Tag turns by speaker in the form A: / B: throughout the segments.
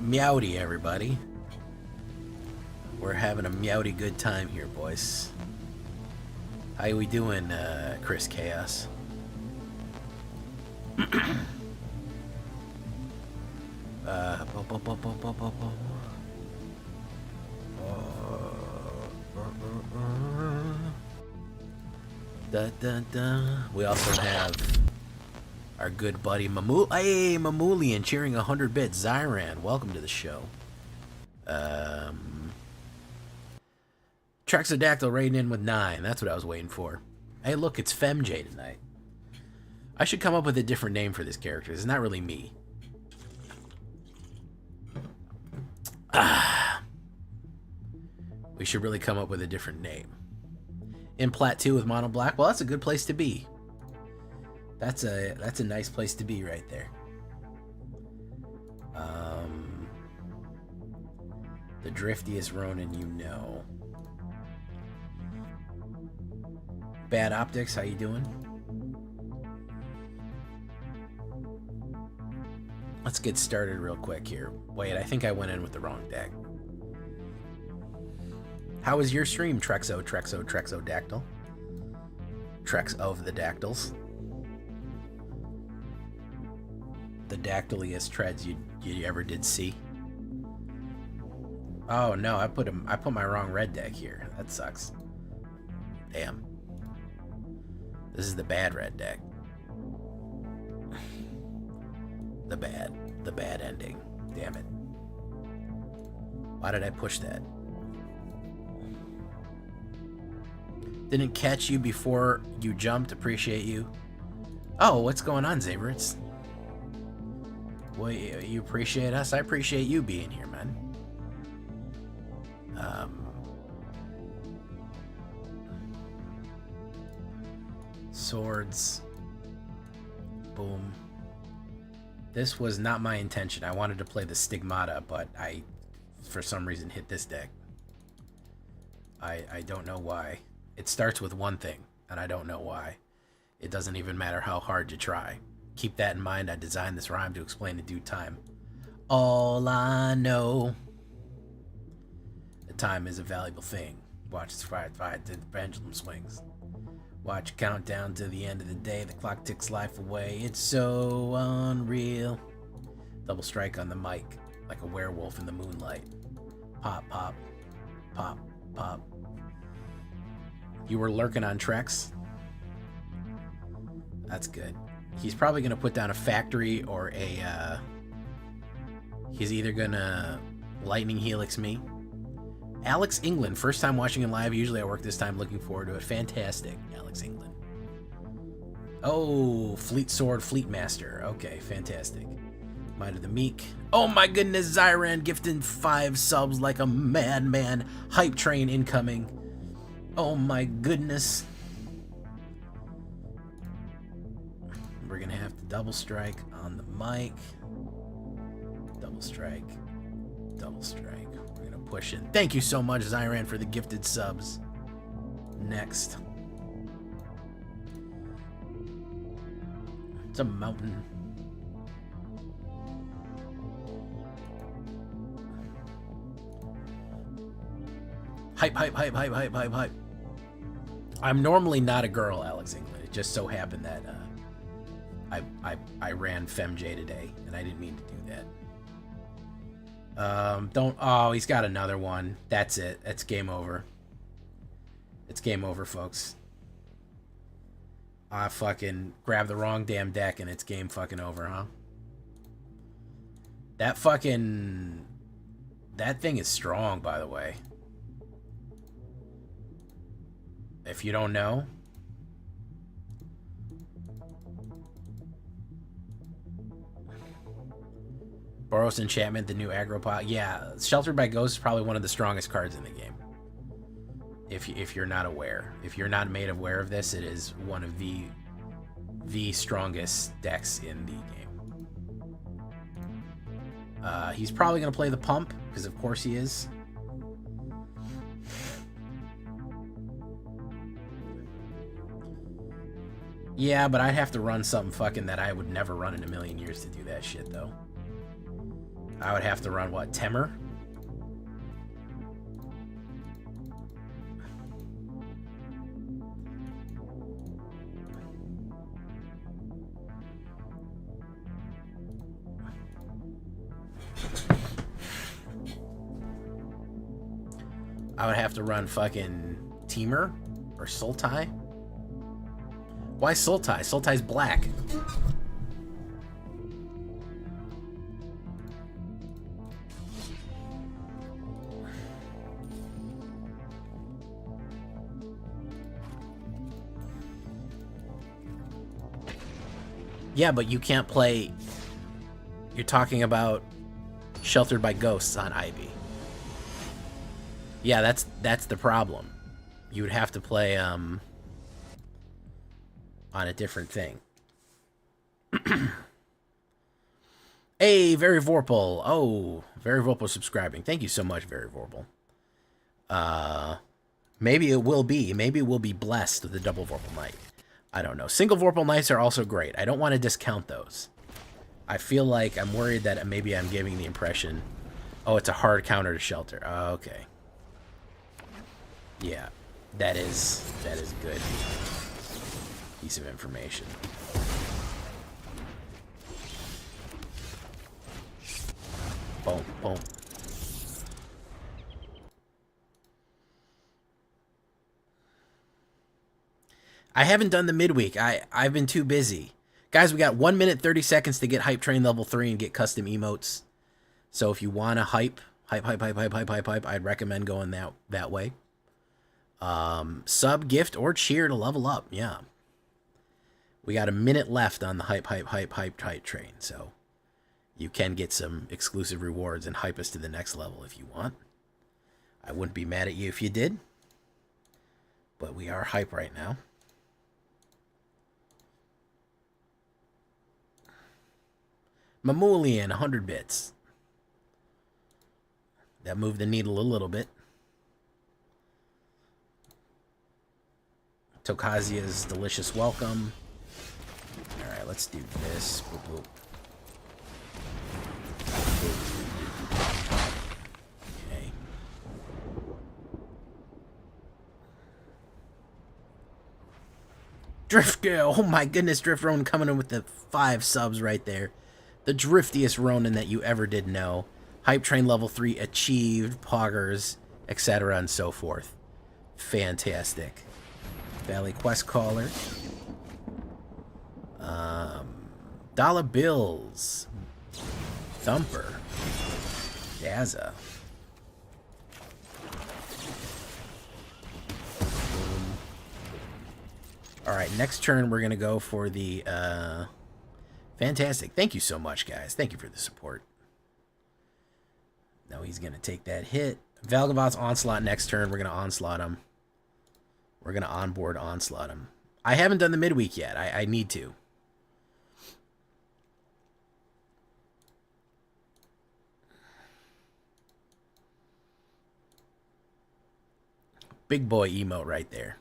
A: Meowdy, everybody. We're having a meowdy good time here, boys. How we doing, Chris Chaos? We also have our good buddy Mamulian cheering 100 bits. Zyran, welcome to the show. Trexodactyl raiding in with 9. That's what I was waiting for. Hey, look, it's FemJ tonight. I should come up with a different name for this character. It's not really me. We should really come up with a different name. In Plat 2 with Mono Black. Well, that's a good place to be. That's a nice place to be right there. The driftiest Ronin you know. Bad Optics, how you doing? Let's get started real quick here. Wait, I think I went in with the wrong deck. How was your stream, Trexodactyl? Trex of the Dactyls. The dactyliest treads you ever did see. Oh no, I put my wrong red deck here. That sucks. Damn. This is the bad red deck. The bad ending. Damn it. Why did I push that? Didn't catch you before you jumped. Appreciate you. Oh, what's going on, Zaberts? Well, you appreciate us? I appreciate you being here, man. Swords. Boom. This was not my intention. I wanted to play the Stigmata, but I, for some reason, hit this deck. I don't know why. It starts with one thing, and I don't know why. It doesn't even matter how hard you try. Keep that in mind. I designed this rhyme to explain in due time. All I know. The time is a valuable thing. Watch as fight the pendulum swings. Watch it count down to the end of the day. The clock ticks life away. It's so unreal. Double strike on the mic, like a werewolf in the moonlight. Pop, pop, pop, pop. You were lurking on Trex? That's good. He's probably going to put down a factory or a... he's either going to lightning helix me. Alex England, first time watching him live. Usually I work this time, looking forward to it. Fantastic, Alex England. Oh, Fleet Sword, Fleet Master. Okay, fantastic. Might of the Meek. Oh my goodness, Zyran gifting 5 subs like a madman. Hype train incoming. Oh my goodness. We're gonna have to double strike on the mic. Double strike. Double strike. We're gonna push in. Thank you so much, Zyran, for the gifted subs. Next. It's a mountain. Hype, hype, hype, hype, hype, hype, hype. I'm normally not a girl, Alex England. It just so happened that I ran FemJ today, and I didn't mean to do that. Oh, he's got another one. That's it. It's game over. It's game over, folks. I fucking grabbed the wrong damn deck, and it's game fucking over, huh? That thing is strong, by the way. If you don't know. Boros Enchantment, the new aggro pot. Yeah, Sheltered by Ghosts is probably one of the strongest cards in the game. If you're not aware. If you're not made aware of this, it is one of the strongest decks in the game. He's probably going to play the pump, because of course he is. Yeah, but I'd have to run something fucking that I would never run in a million years to do that shit, though. I would have to run what? Temur? I would have to run fucking Temur or Sultai. Why Sultai? Sultai's black. Yeah, but you can't play... You're talking about Sheltered by Ghosts on Ivy. Yeah, that's the problem. You would have to play on a different thing. Hey, Very Vorpal. Oh, Very Vorpal subscribing. Thank you so much, Very Vorpal. Maybe it will be. Maybe we'll be blessed with the double Vorpal Knight. I don't know. Single Vorpal Knights are also great. I don't want to discount those. I feel like I'm worried that maybe I'm giving the impression, oh, it's a hard counter to Shelter. Oh, okay. Yeah, that is a good piece of information. Boom, boom. I haven't done the midweek. I've been too busy. Guys, we got 1 minute 30 seconds to get Hype Train level 3 and get custom emotes. So if you want to hype, I'd recommend going that way. Sub, gift, or cheer to level up. Yeah. We got a minute left on the hype train. So you can get some exclusive rewards and hype us to the next level if you want. I wouldn't be mad at you if you did. But we are hype right now. Mamulian, 100 bits. That moved the needle a little bit. Tokazia's delicious welcome. Alright, let's do this. Boop, boop. Okay. Drift Girl! Oh my goodness, Drift Ronin coming in with the 5 subs right there. The driftiest Ronin that you ever did know. Hype Train level 3 achieved, poggers, etc. and so forth. Fantastic. Valley Quest Caller. Dollar Bills. Thumper. Daza. Alright, next turn we're going to go for the... Fantastic. Thank you so much, guys. Thank you for the support. Now he's going to take that hit. Valgavoth's Onslaught next turn. We're going to Onslaught him. We're going to onboard Onslaught him. I haven't done the midweek yet. I need to. Big boy emote right there.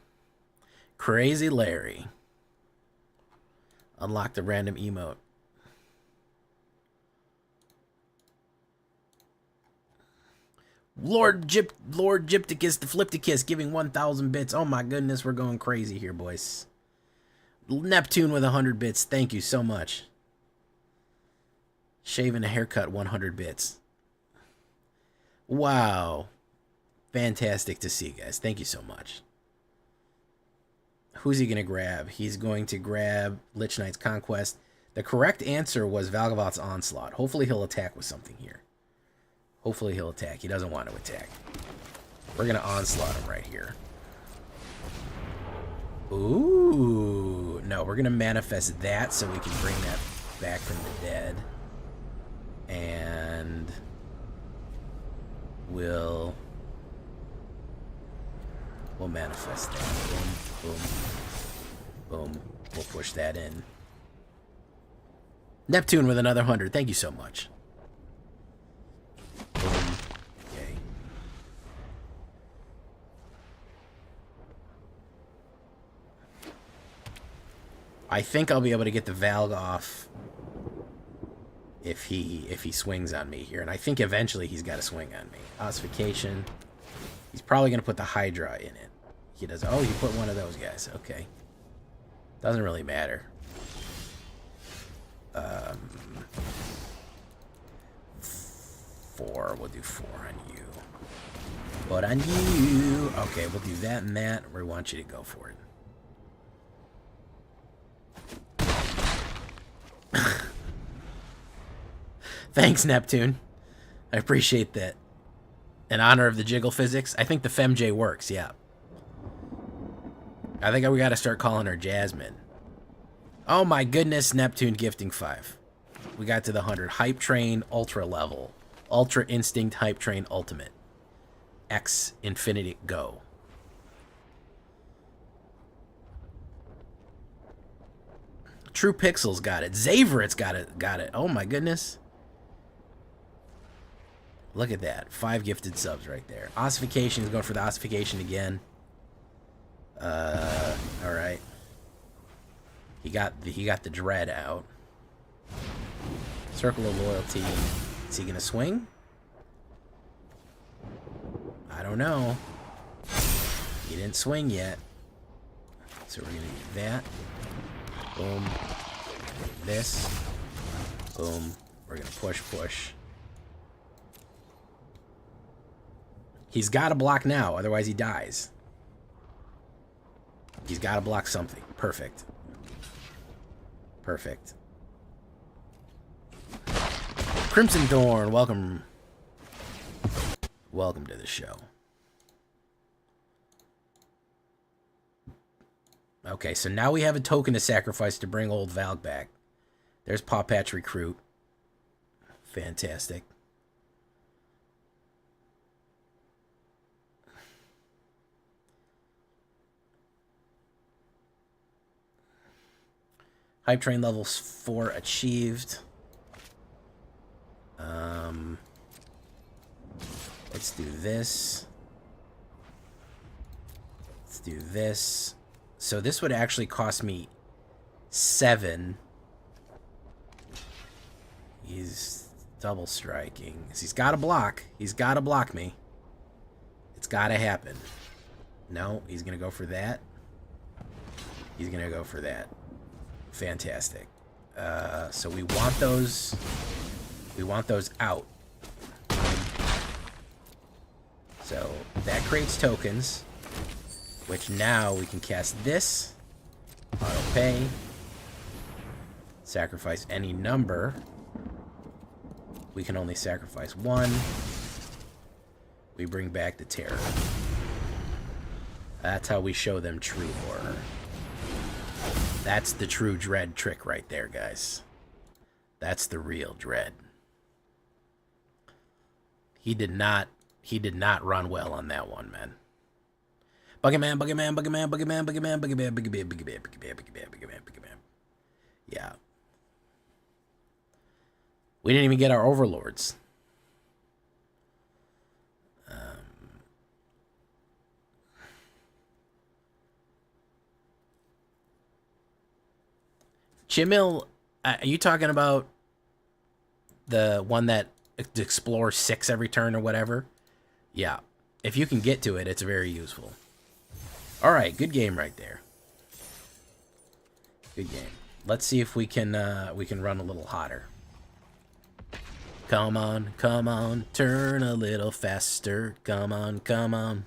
A: Crazy Larry. Unlock the random emote. Lord Gypticus, the Flipticus, giving 1,000 bits. Oh my goodness, we're going crazy here, boys. Neptune with 100 bits. Thank you so much. Shaving a haircut, 100 bits. Wow. Fantastic to see, guys. Thank you so much. Who's he going to grab? He's going to grab Lich Knight's Conquest. The correct answer was Valgavoth's Onslaught. Hopefully he'll attack with something here. Hopefully he'll attack. He doesn't want to attack. We're going to Onslaught him right here. Ooh. No, we're going to manifest that so we can bring that back from the dead. And we'll manifest that. Boom, boom, boom. We'll push that in. Neptune with another 100. Thank you so much. Boom. Okay. I think I'll be able to get the Valg off if he swings on me here. And I think eventually he's got to swing on me. Ossification. He's probably going to put the Hydra in it. He does. Oh, he put one of those guys. Okay. Doesn't really matter. 4. We'll do 4 on you. But on you. Okay, we'll do that and that. We want you to go for it. Thanks, Neptune. I appreciate that. In honor of the jiggle physics, I think the FemJ works, yeah. I think we got to start calling her Jasmine. Oh my goodness, Neptune gifting 5. We got to the 100. Hype Train, Ultra level. Ultra Instinct, Hype Train, Ultimate. X, Infinity, go. True Pixels got it. Xaverit's got it. Oh my goodness. Look at that. 5 gifted subs right there. Ossification is going for the ossification again. Alright. He got the dread out. Circle of Loyalty. Is he gonna swing? I don't know. He didn't swing yet. So we're gonna do that. Boom. This. Boom. We're gonna push. He's got to block now, otherwise he dies. He's got to block something. Perfect. Perfect. Crimson Dawn, welcome. Welcome to the show. Okay, so now we have a token to sacrifice to bring old Valk back. There's Paw Patch Recruit. Fantastic. Hype Train levels 4 achieved. Let's do this. Let's do this. So this would actually cost me 7. He's double striking. He's got to block. He's got to block me. It's got to happen. No, he's going to go for that. He's going to go for that. Fantastic. So we want those. We want those out. So that creates tokens, which now we can cast this. Auto pay. Sacrifice any number. We can only sacrifice 1. We bring back the terror. That's how we show them true horror. That's the true dread trick right there, guys. That's the real dread. He did not run well on that one, man. Boogeyman, boogeyman, boogeyman, boogeyman, boogeyman, boogeyman, boogeyman, boogeyman, boogeyman, boogeyman, boogeyman, boogeyman. Yeah. We didn't even get our overlords. Chimil, are you talking about the one that explores 6 every turn or whatever? Yeah. If you can get to it, it's very useful. Alright, good game right there. Good game. Let's see if we can run a little hotter. Come on, turn a little faster. Come on.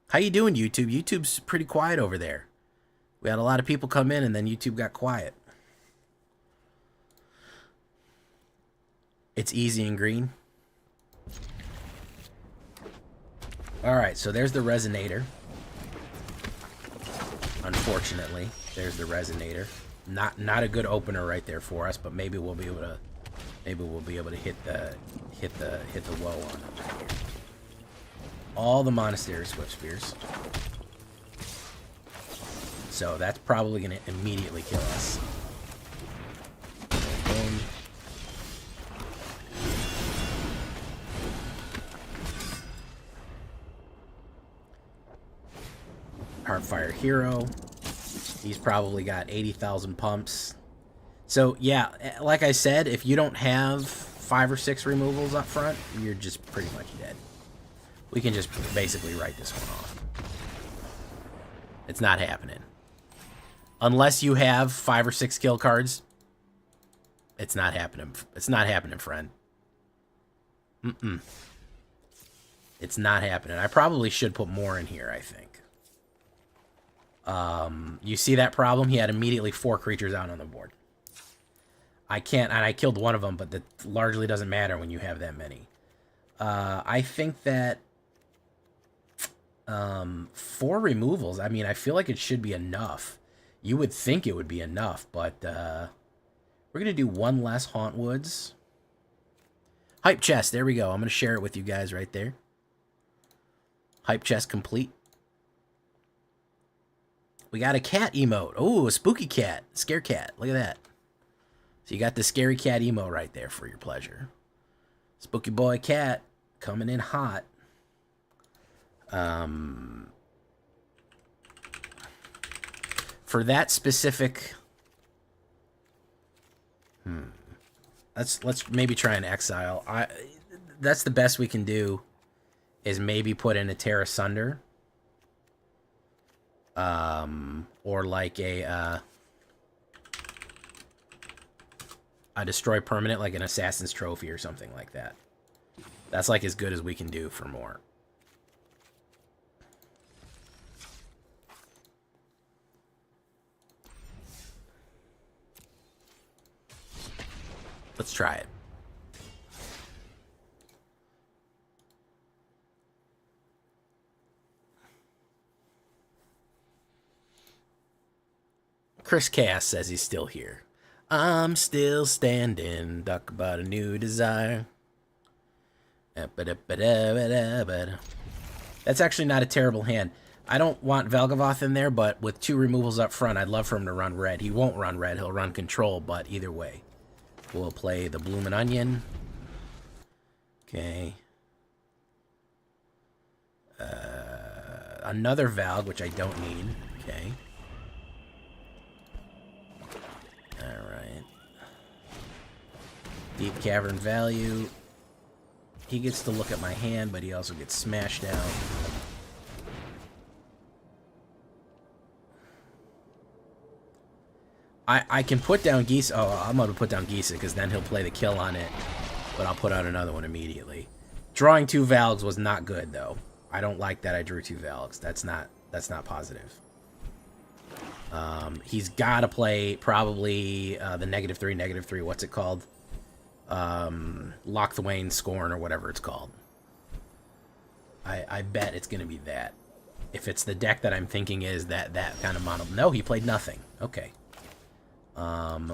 A: How you doing, YouTube? YouTube's pretty quiet over there. We had a lot of people come in, and then YouTube got quiet. It's easy and green. Alright, so there's the Resonator. Unfortunately, there's the Resonator. Not a good opener right there for us, but maybe we'll be able to hit the woe on them. All the Monastery Swift Spears. So that's probably going to immediately kill us. Boom. Heartfire Hero. He's probably got 80,000 pumps. So, yeah, like I said, if you don't have 5 or 6 removals up front, you're just pretty much dead. We can just basically write this one off. It's not happening. Unless you have 5 or 6 kill cards, it's not happening. It's not happening, friend. It's not happening. I probably should put more in here, I think. You see that problem? He had immediately 4 creatures out on the board. I can't, and I killed one of them, but that largely doesn't matter when you have that many. I think that 4 removals, I mean, I feel like it should be enough. You would think it would be enough, but we're going to do 1 less Hauntwoods. Hype chest, there we go. I'm going to share it with you guys right there. Hype chest complete. We got a cat emote. Oh, a spooky cat. Scare cat. Look at that. So you got the scary cat emote right there for your pleasure. Spooky boy cat coming in hot. For that specific... Let's maybe try an exile. That's the best we can do, is maybe put in a Tear Asunder. Or like a destroy permanent, like an Assassin's Trophy or something like that. That's like as good as we can do for more. Let's try it. Chris Cass says he's still here. I'm still standing, talk about a new desire. That's actually not a terrible hand. I don't want Velgavoth in there, but with 2 removals up front, I'd love for him to run red. He won't run red, he'll run control, but either way. We'll play the Bloomin' Onion. Okay. Another Valg, which I don't need. Okay. Alright. Deep Cavern value. He gets to look at my hand, but he also gets smashed down. I can put down Geese. Oh, I'm going to put down Geese because then he'll play the kill on it. But I'll put out another one immediately. Drawing 2 Valgs was not good, though. I don't like that I drew 2 Valgs. That's not positive. He's got to play probably the -3, what's it called? Lock the Wayne Scorn or whatever it's called. I bet it's going to be that. If it's the deck that I'm thinking is that kind of mono... No, he played nothing. Okay.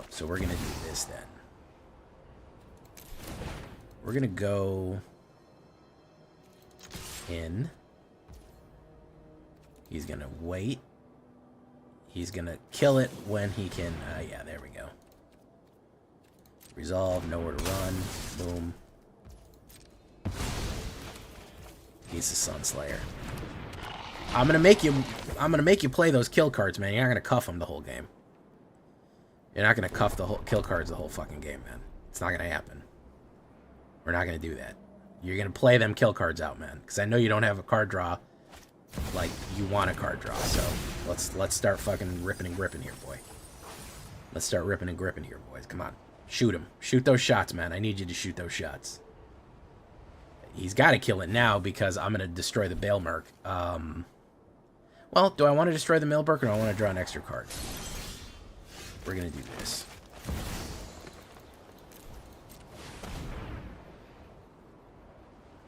A: So we're going to do this then. We're going to go in. He's going to wait. He's going to kill it when he can... yeah, there we go. Resolve, nowhere to run. Boom. He's the Sunslayer. I'm gonna make you play those kill cards, man. You're not gonna cuff them the whole game. You're not gonna cuff the whole kill cards the whole fucking game, man. It's not gonna happen. We're not gonna do that. You're gonna play them kill cards out, man. Because I know you don't have a card draw like you want a card draw. So let's start fucking ripping and gripping here, boy. Let's start ripping and gripping here, boys. Come on. Shoot him. Shoot those shots, man. I need you to shoot those shots. He's got to kill it now because I'm going to destroy the Baelmerk. Well, do I want to destroy the Baelmerk or do I want to draw an extra card? We're going to do this.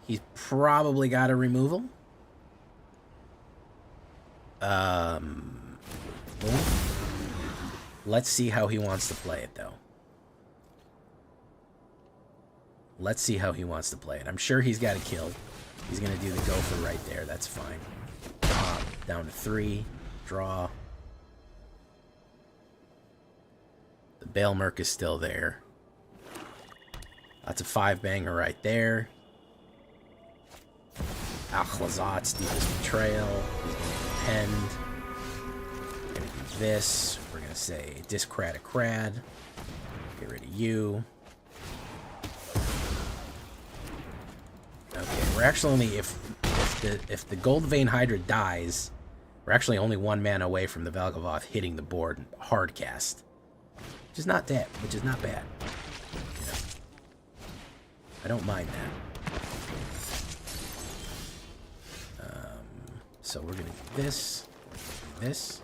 A: He's probably got a removal. Let's see how he wants to play it, though. Let's see how he wants to play it. I'm sure he's got a kill. He's going to do the gopher right there. That's fine. Down to 3. Draw. The Baelmerk is still there. That's a 5-banger right there. Achlazot's Deepest Betrayal. He's going to depend. We're going to do this. We're going to say Discrad a Crad. Get rid of you. Okay, we're actually only if the Gold Vein Hydra dies, we're actually only 1 mana away from the Valgavoth hitting the board hard cast. Which is not bad. You know, I don't mind that. So we're gonna do this, this.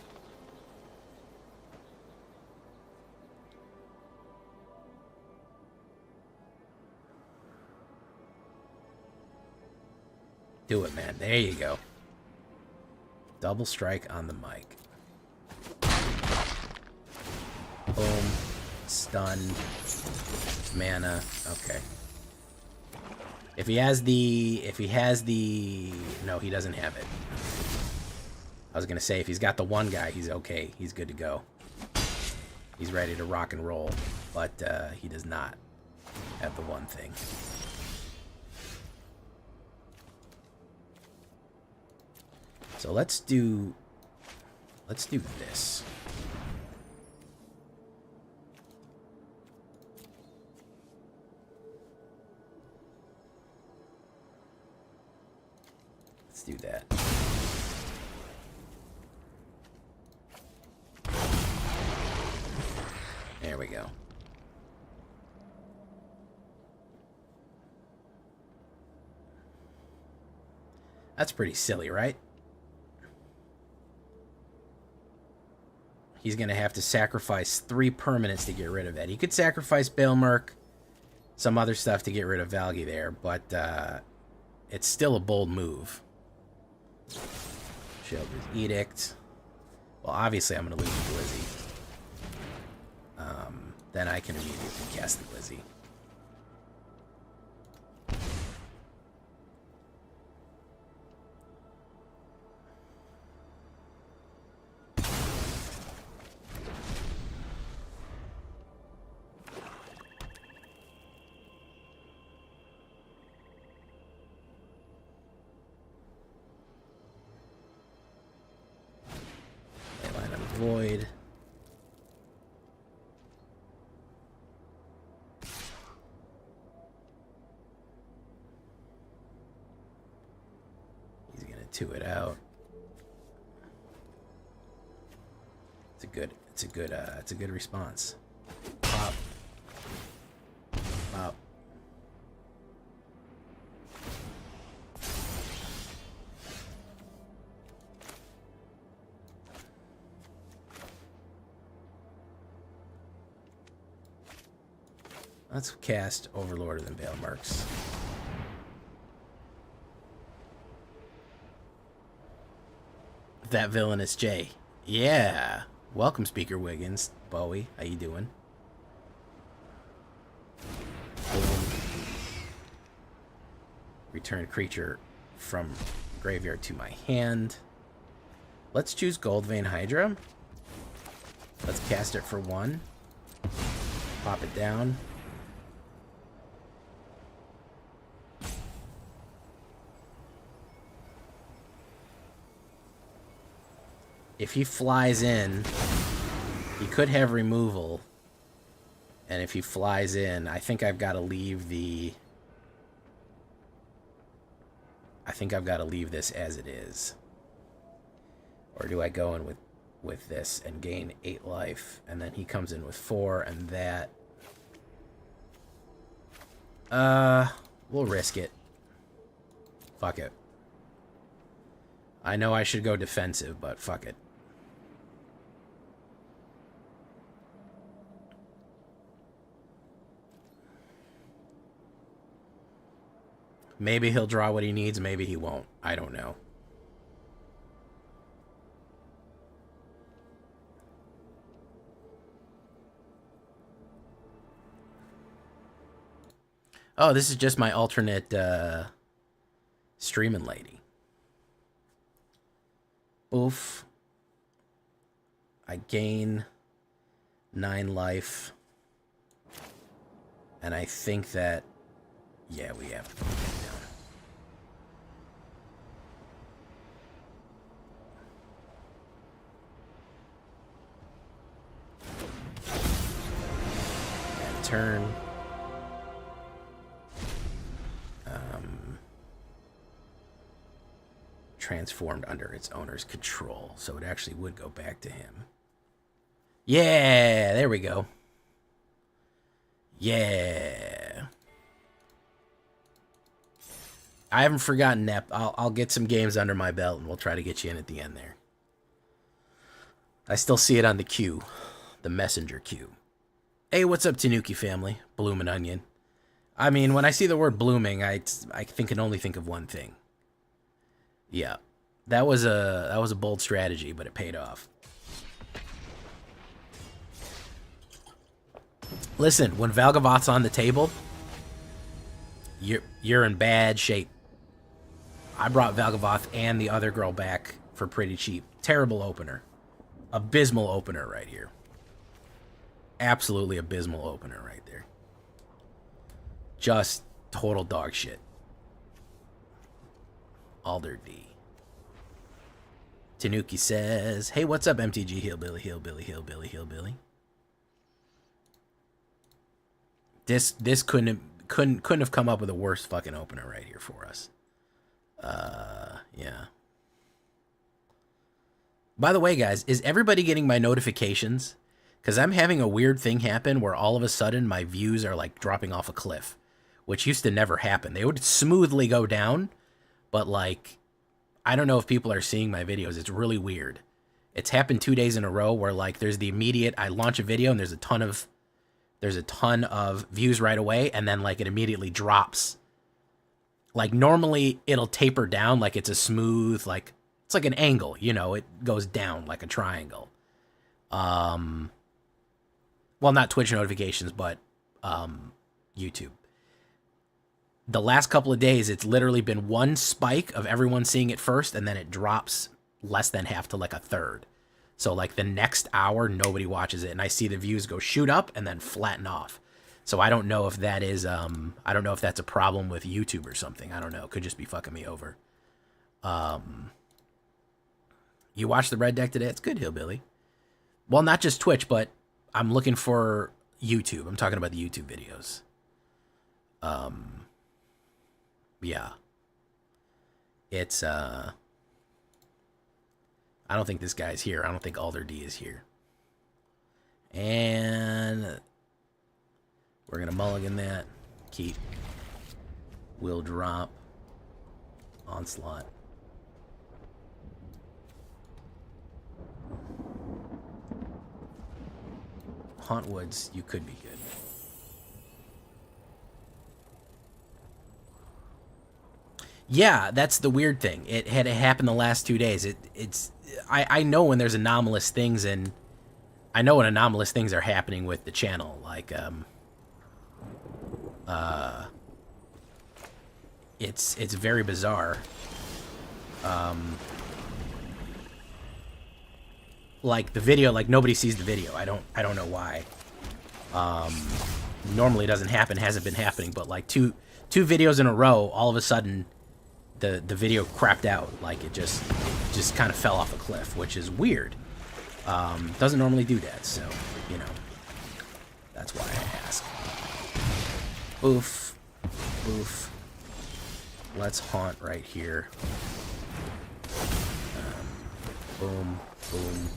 A: Do it, man. There you go. Double strike on the mic. Boom. Stunned. Mana. Okay. If he has the... No, he doesn't have it. I was going to say, if he's got the one guy, he's okay. He's good to go. He's ready to rock and roll. But he does not have the one thing. So let's do this. Let's do that. There we go. That's pretty silly, right? He's going to have to sacrifice 3 permanents to get rid of that. He could sacrifice Baelmerk, some other stuff to get rid of Valgi there, but it's still a bold move. Sheoldred's Edict. Well, obviously I'm going to lose the Blizzy. Then I can immediately cast the Blizzy. Void. He's gonna 2 it out. It's a good response. Pop. Pop. Let's cast Overlord of the Baelmerks. That villainous J. Yeah. Welcome, Speaker Wiggins. Bowie, how you doing? Boom. Return creature from graveyard to my hand. Let's choose Gold Vein Hydra. Let's cast it for 1. Pop it down. If he flies in, he could have removal. And if he flies in, I think I've got to leave the... I think I've got to leave this as it is. Or do I go in with this and gain 8 life, and then he comes in with 4, and that... We'll risk it. Fuck it. I know I should go defensive, but fuck it. Maybe he'll draw what he needs, maybe he won't. I don't know. Oh, this is just my alternate streaming lady. Oof. I gain 9 life. And I think that... Yeah, we have to put it down. turn. Transformed under its owner's control, so it actually would go back to him. Yeah, there we go. Yeah. I haven't forgotten that. I'll get some games under my belt, and we'll try to get you in at the end there. I still see it on the queue, the messenger queue. Hey, what's up, Tanuki family? Bloomin' Onion. I mean, when I see the word blooming, I can only think of one thing. Yeah, that was a bold strategy, but it paid off. Listen, when Valgavoth's on the table, you're in bad shape. I brought Valgavoth and the other girl back for pretty cheap. Terrible opener. Abysmal opener right here. Absolutely abysmal opener right there. Just total dog shit. Alder D. Tanuki says, hey, what's up, MTG Hillbilly, Hillbilly, Hillbilly, Hillbilly? This couldn't have come up with a worse fucking opener right here for us. Yeah. By the way, guys, is everybody getting my notifications? Because I'm having a weird thing happen where all of a sudden my views are like dropping off a cliff, which used to never happen. They would smoothly go down, but like, I don't know if people are seeing my videos. It's really weird. It's happened 2 days in a row where like there's the immediate, I launch a video and there's a ton of views right away, and then like it immediately drops. Like normally it'll taper down, like it's a smooth, like it's like an angle, you know, it goes down like a triangle. Well, not Twitch notifications, but YouTube. The last couple of days, it's literally been one spike of everyone seeing it first, and then it drops less than half to like a third. So like the next hour, nobody watches it, and I see the views go shoot up and then flatten off. So I don't know if that is, I don't know if that's a problem with YouTube or something. I don't know. It could just be fucking me over. You watched the Red Deck today? It's good, Hillbilly. Well, not just Twitch, but I'm looking for YouTube. I'm talking about the YouTube videos. Yeah. It's, I don't think this guy's here. I don't think Alder D is here. And we're going to mulligan that. Keep. Will drop. Onslaught. Haunt Woods, you could be good. Yeah, that's the weird thing. It had happened the last 2 days. I know when there's anomalous things, and I know when anomalous things are happening with the channel. Like, it's very bizarre. Like the video, like nobody sees the video. I don't know why. Normally it doesn't happen, hasn't been happening, but like two videos in a row, all of a sudden the video crapped out. Like it just kind of fell off a cliff, which is weird. Doesn't normally do that, so you know, that's why I ask. Oof, oof. Let's haunt right here. Boom, boom.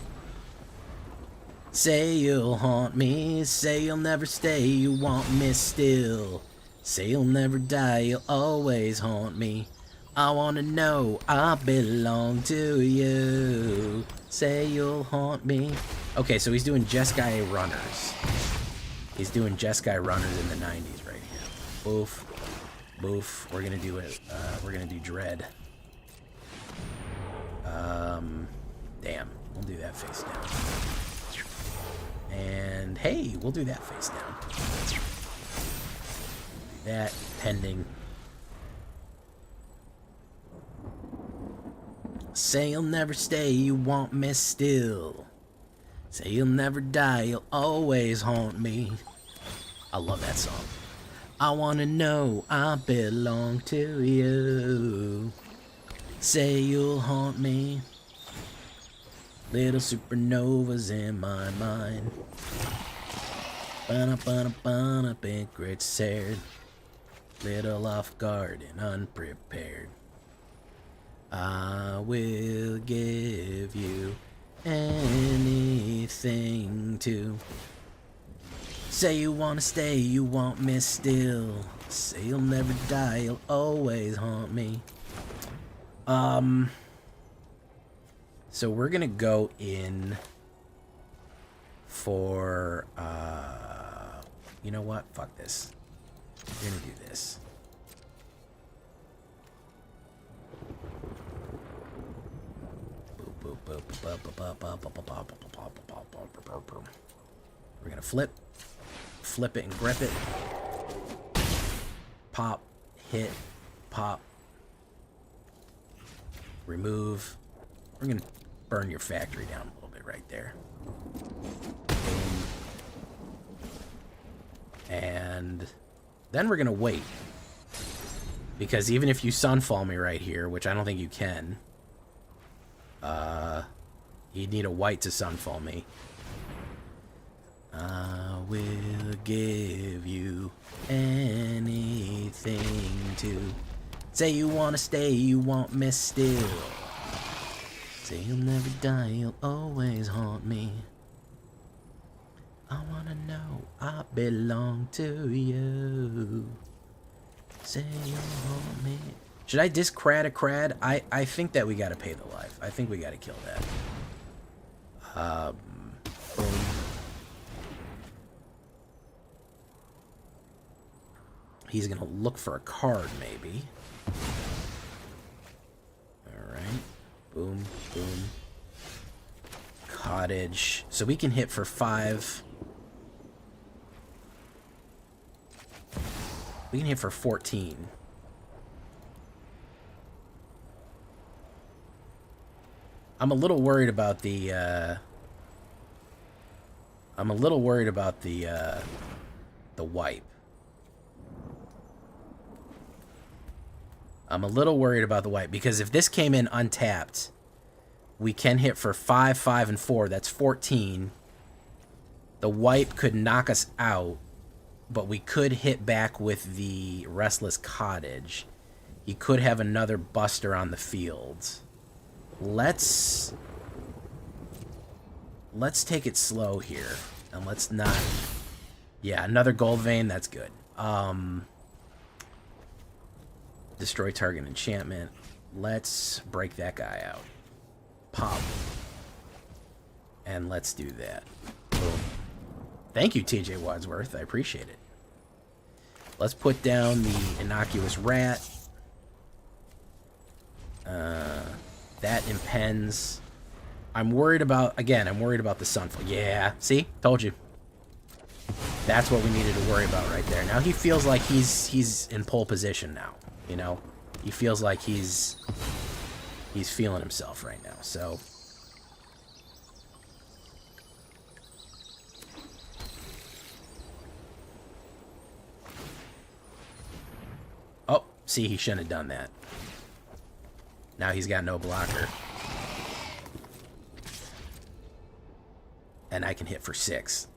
A: Say you'll haunt me, say you'll never stay, you want me still. Say you'll never die, you'll always haunt me. I wanna know I belong to you. Say you'll haunt me. Okay, so he's doing Jeskai Runners. He's doing Jeskai Runners in the 90s right here. Boof, boof. We're gonna do it. We're gonna do Dread. Damn. We'll do that face down. And hey, we'll do that face down. Do that pending. Say you'll never stay, you want me still. Say you'll never die, you'll always haunt me. I love that song. I wanna know I belong to you. Say you'll haunt me. Little supernovas in my mind. Big great said, little off guard and unprepared. I will give you anything to say you wanna stay, you want me still. Say you'll never die, you'll always haunt me. So we're gonna go in for, you know what? Fuck this. We're gonna do this. We're gonna flip it and grip it. Pop, hit, pop, remove. We're gonna burn your factory down a little bit right there. Boom. And then we're gonna wait, because even if you sunfall me right here, which I don't think you can, you'd need a white to sunfall me. I will give you anything to say you wanna stay, you want me still. Say you'll never die, you'll always haunt me. I wanna know I belong to you. Say you'll haunt me. Should I discrad a crad? I think that we gotta pay the life. I think we gotta kill that. Boom. He's gonna look for a card, maybe. Alright. Boom, boom. Cottage. So we can hit for 5. We can hit for 14. I'm a little worried about the, the wipe. I'm a little worried about the wipe, because if this came in untapped, we can hit for 5, 5, and 4. That's 14. The wipe could knock us out, but we could hit back with the Restless Cottage. He could have another buster on the field. Let's take it slow here, and let's not... Yeah, another gold vein, that's good. Destroy target enchantment. Let's break that guy out. Pop. And let's do that. Boom. Thank you, TJ Wadsworth. I appreciate it. Let's put down the innocuous rat. That impends. I'm worried about, again, I'm worried about the sunfall. Yeah, see? Told you. That's what we needed to worry about right there. Now he feels like he's in pole position now, you know? He feels like he's feeling himself right now, so... Oh, see, he shouldn't have done that. Now he's got no blocker. And I can hit for 6.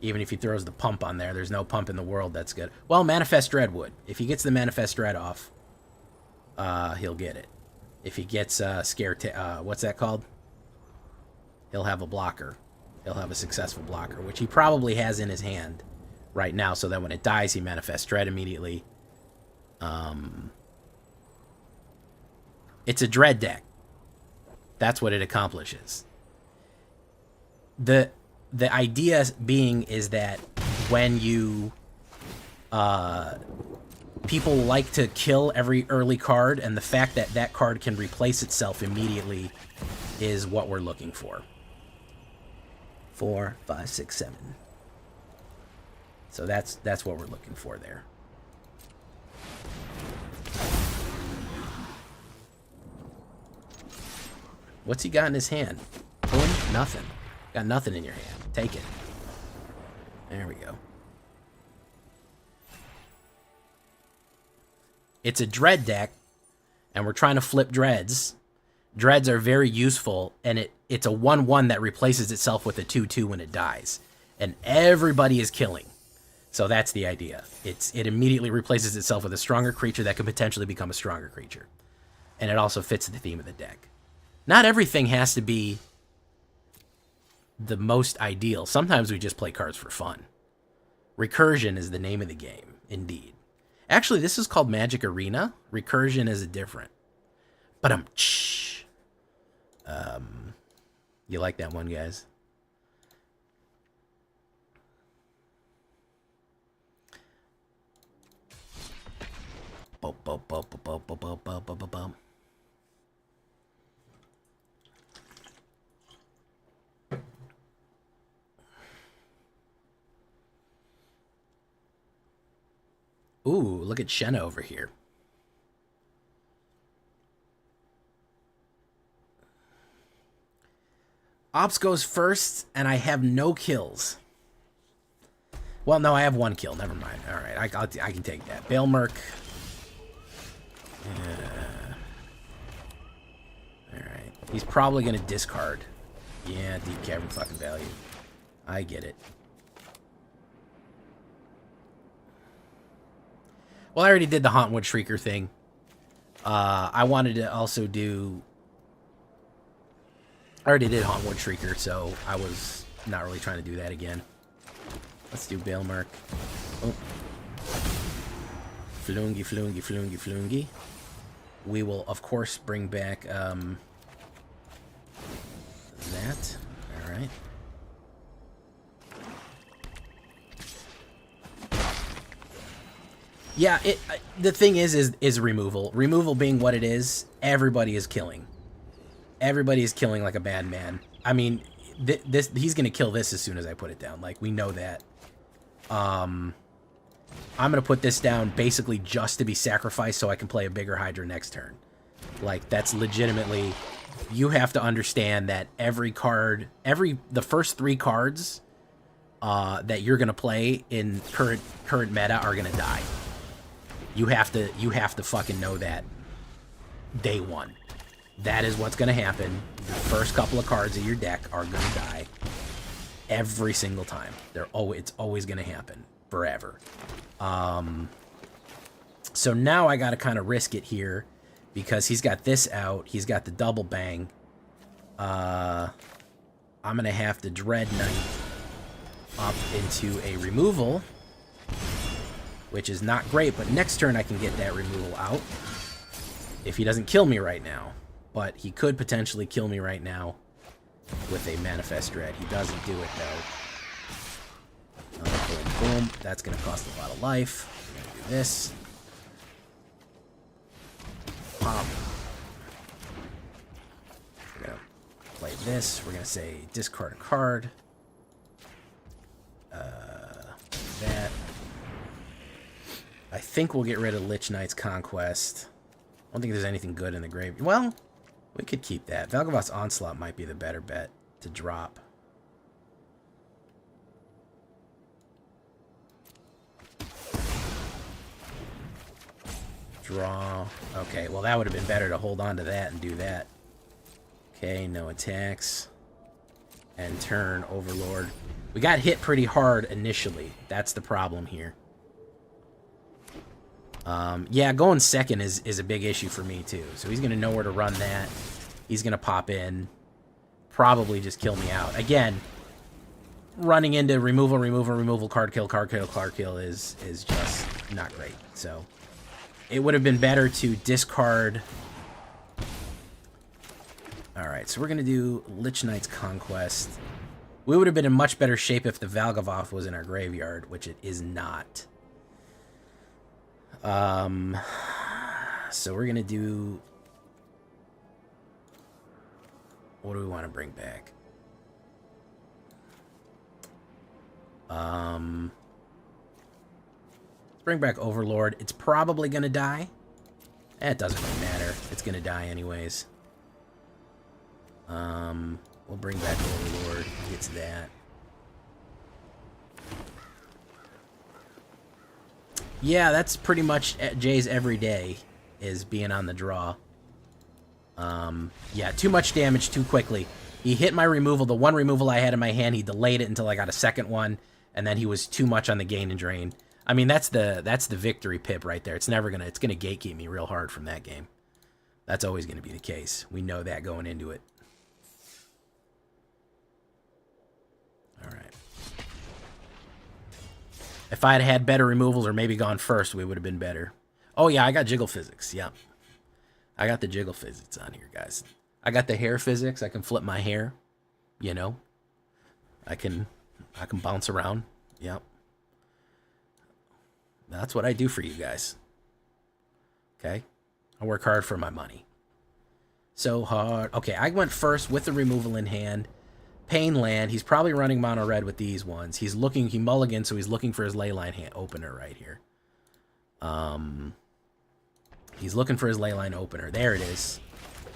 A: Even if he throws the pump on there, there's no pump in the world that's good. Well, Manifest Dread would. If he gets the Manifest Dread off, he'll get it. If he gets what's that called? He'll have a blocker. He'll have a successful blocker, which he probably has in his hand right now, so that when it dies, he Manifests Dread immediately. It's a Dread deck. That's what it accomplishes. The idea being is that when you... people like to kill every early card, and the fact that that card can replace itself immediately is what we're looking for. 4, 5, 6, 7. So that's what we're looking for there. What's he got in his hand? Boom, nothing. Got nothing in your hand. Take it. There we go. It's a Dread deck, and we're trying to flip Dreads. Dreads are very useful, and it's a 1/1 that replaces itself with a 2/2 when it dies. and everybody is killing. So that's the idea. It immediately replaces itself with a stronger creature that could potentially become a stronger creature. And it also fits the theme of the deck. Not everything has to be the most ideal. Sometimes we just play cards for fun. Recursion is the name of the game, indeed. Actually, this is called Magic Arena. Recursion is a different. But you like that one, guys? Ooh, look at Shenna over here. Ops goes first, and I have no kills. Well, no, I have one kill. Never mind. All right, I can take that. Bailmerk. All right. He's probably going to discard. Yeah, Deep Cavern fucking value. I get it. Well, I already did the Hauntwood Shrieker thing. I wanted to also do... I already did Hauntwood Shrieker, so I was not really trying to do that again. Let's do Bailmerk. Oh. Floongi, Floongi, Floongi, Floongi. We will, of course, bring back that. All right. Yeah, the thing is removal. Removal being what it is, everybody is killing. Everybody is killing like a bad man. I mean, he's gonna kill this as soon as I put it down. Like, we know that. I'm gonna put this down basically just to be sacrificed so I can play a bigger Hydra next turn. Like, that's legitimately... You have to understand that every card... The first 3 cards that you're gonna play in current meta are gonna die. You have to fucking know that day one. That is what's going to happen. The first couple of cards of your deck are going to die every single time. It's always going to happen forever. So now I got to kind of risk it here because he's got this out. He's got the double bang. I'm going to have to Dread Knight up into a removal, which is not great, but next turn I can get that removal out if he doesn't kill me right now. But he could potentially kill me right now with a Manifest Dread. He doesn't do it, though. Boom, boom. That's going to cost a lot of life. We're going to do this. Pop. We're going to play this. We're going to say discard a card. That. I think we'll get rid of Lich Knight's Conquest. I don't think there's anything good in the grave. Well, we could keep that. Valgavoth's Onslaught might be the better bet to drop. Draw. Okay, well, that would have been better to hold on to that and do that. Okay, no attacks. And turn Overlord. We got hit pretty hard initially. That's the problem here. Yeah, going second is a big issue for me, too. So he's going to know where to run that. He's going to pop in. Probably just kill me out. Again, running into removal, card kill is just not great. So it would have been better to discard. Alright, so we're going to do Lich Knight's Conquest. We would have been in much better shape if the Valgavoth was in our graveyard, which it is not. So we're gonna do... What do we want to bring back? Let's bring back Overlord. It's probably gonna die. It doesn't really matter. It's gonna die anyways. We'll bring back Overlord. He gets that. Yeah, that's pretty much Jay's every day, is being on the draw. Yeah, too much damage too quickly. He hit my removal. The one removal I had in my hand, he delayed it until I got a second one, and then he was too much on the gain and drain. I mean, that's the victory pip right there. It's gonna gatekeep me real hard from that game. That's always gonna be the case. We know that going into it. All right. If I had had better removals or maybe gone first, we would have been better. Oh yeah, I got jiggle physics. Yeah, I got the jiggle physics on here, guys. I got the hair physics. I can flip my hair. You know, I can bounce around. Yep. That's what I do for you guys. Okay? I work hard for my money. So hard. Okay, I went first with the removal in hand. Pain land. He's probably running mono red with these ones. He mulliganed, so he's looking for his leyline hand opener right here. He's looking for his leyline opener. There it is.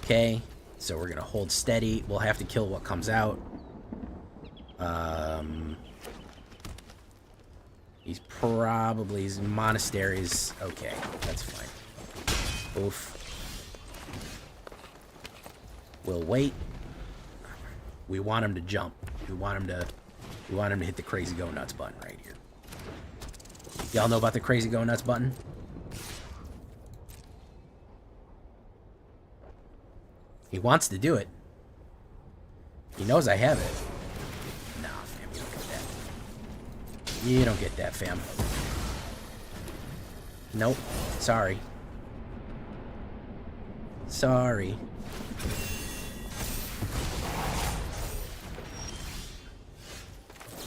A: Okay, so we're going to hold steady. We'll have to kill what comes out. He's probably... His monasteries... Okay, that's fine. Oof. We'll wait. We want him to jump. We want him to hit the crazy go nuts button right here. Y'all know about the crazy go nuts button? He wants to do it. He knows I have it. Nah, fam, you don't get that. You don't get that, fam. Nope. Sorry. Sorry.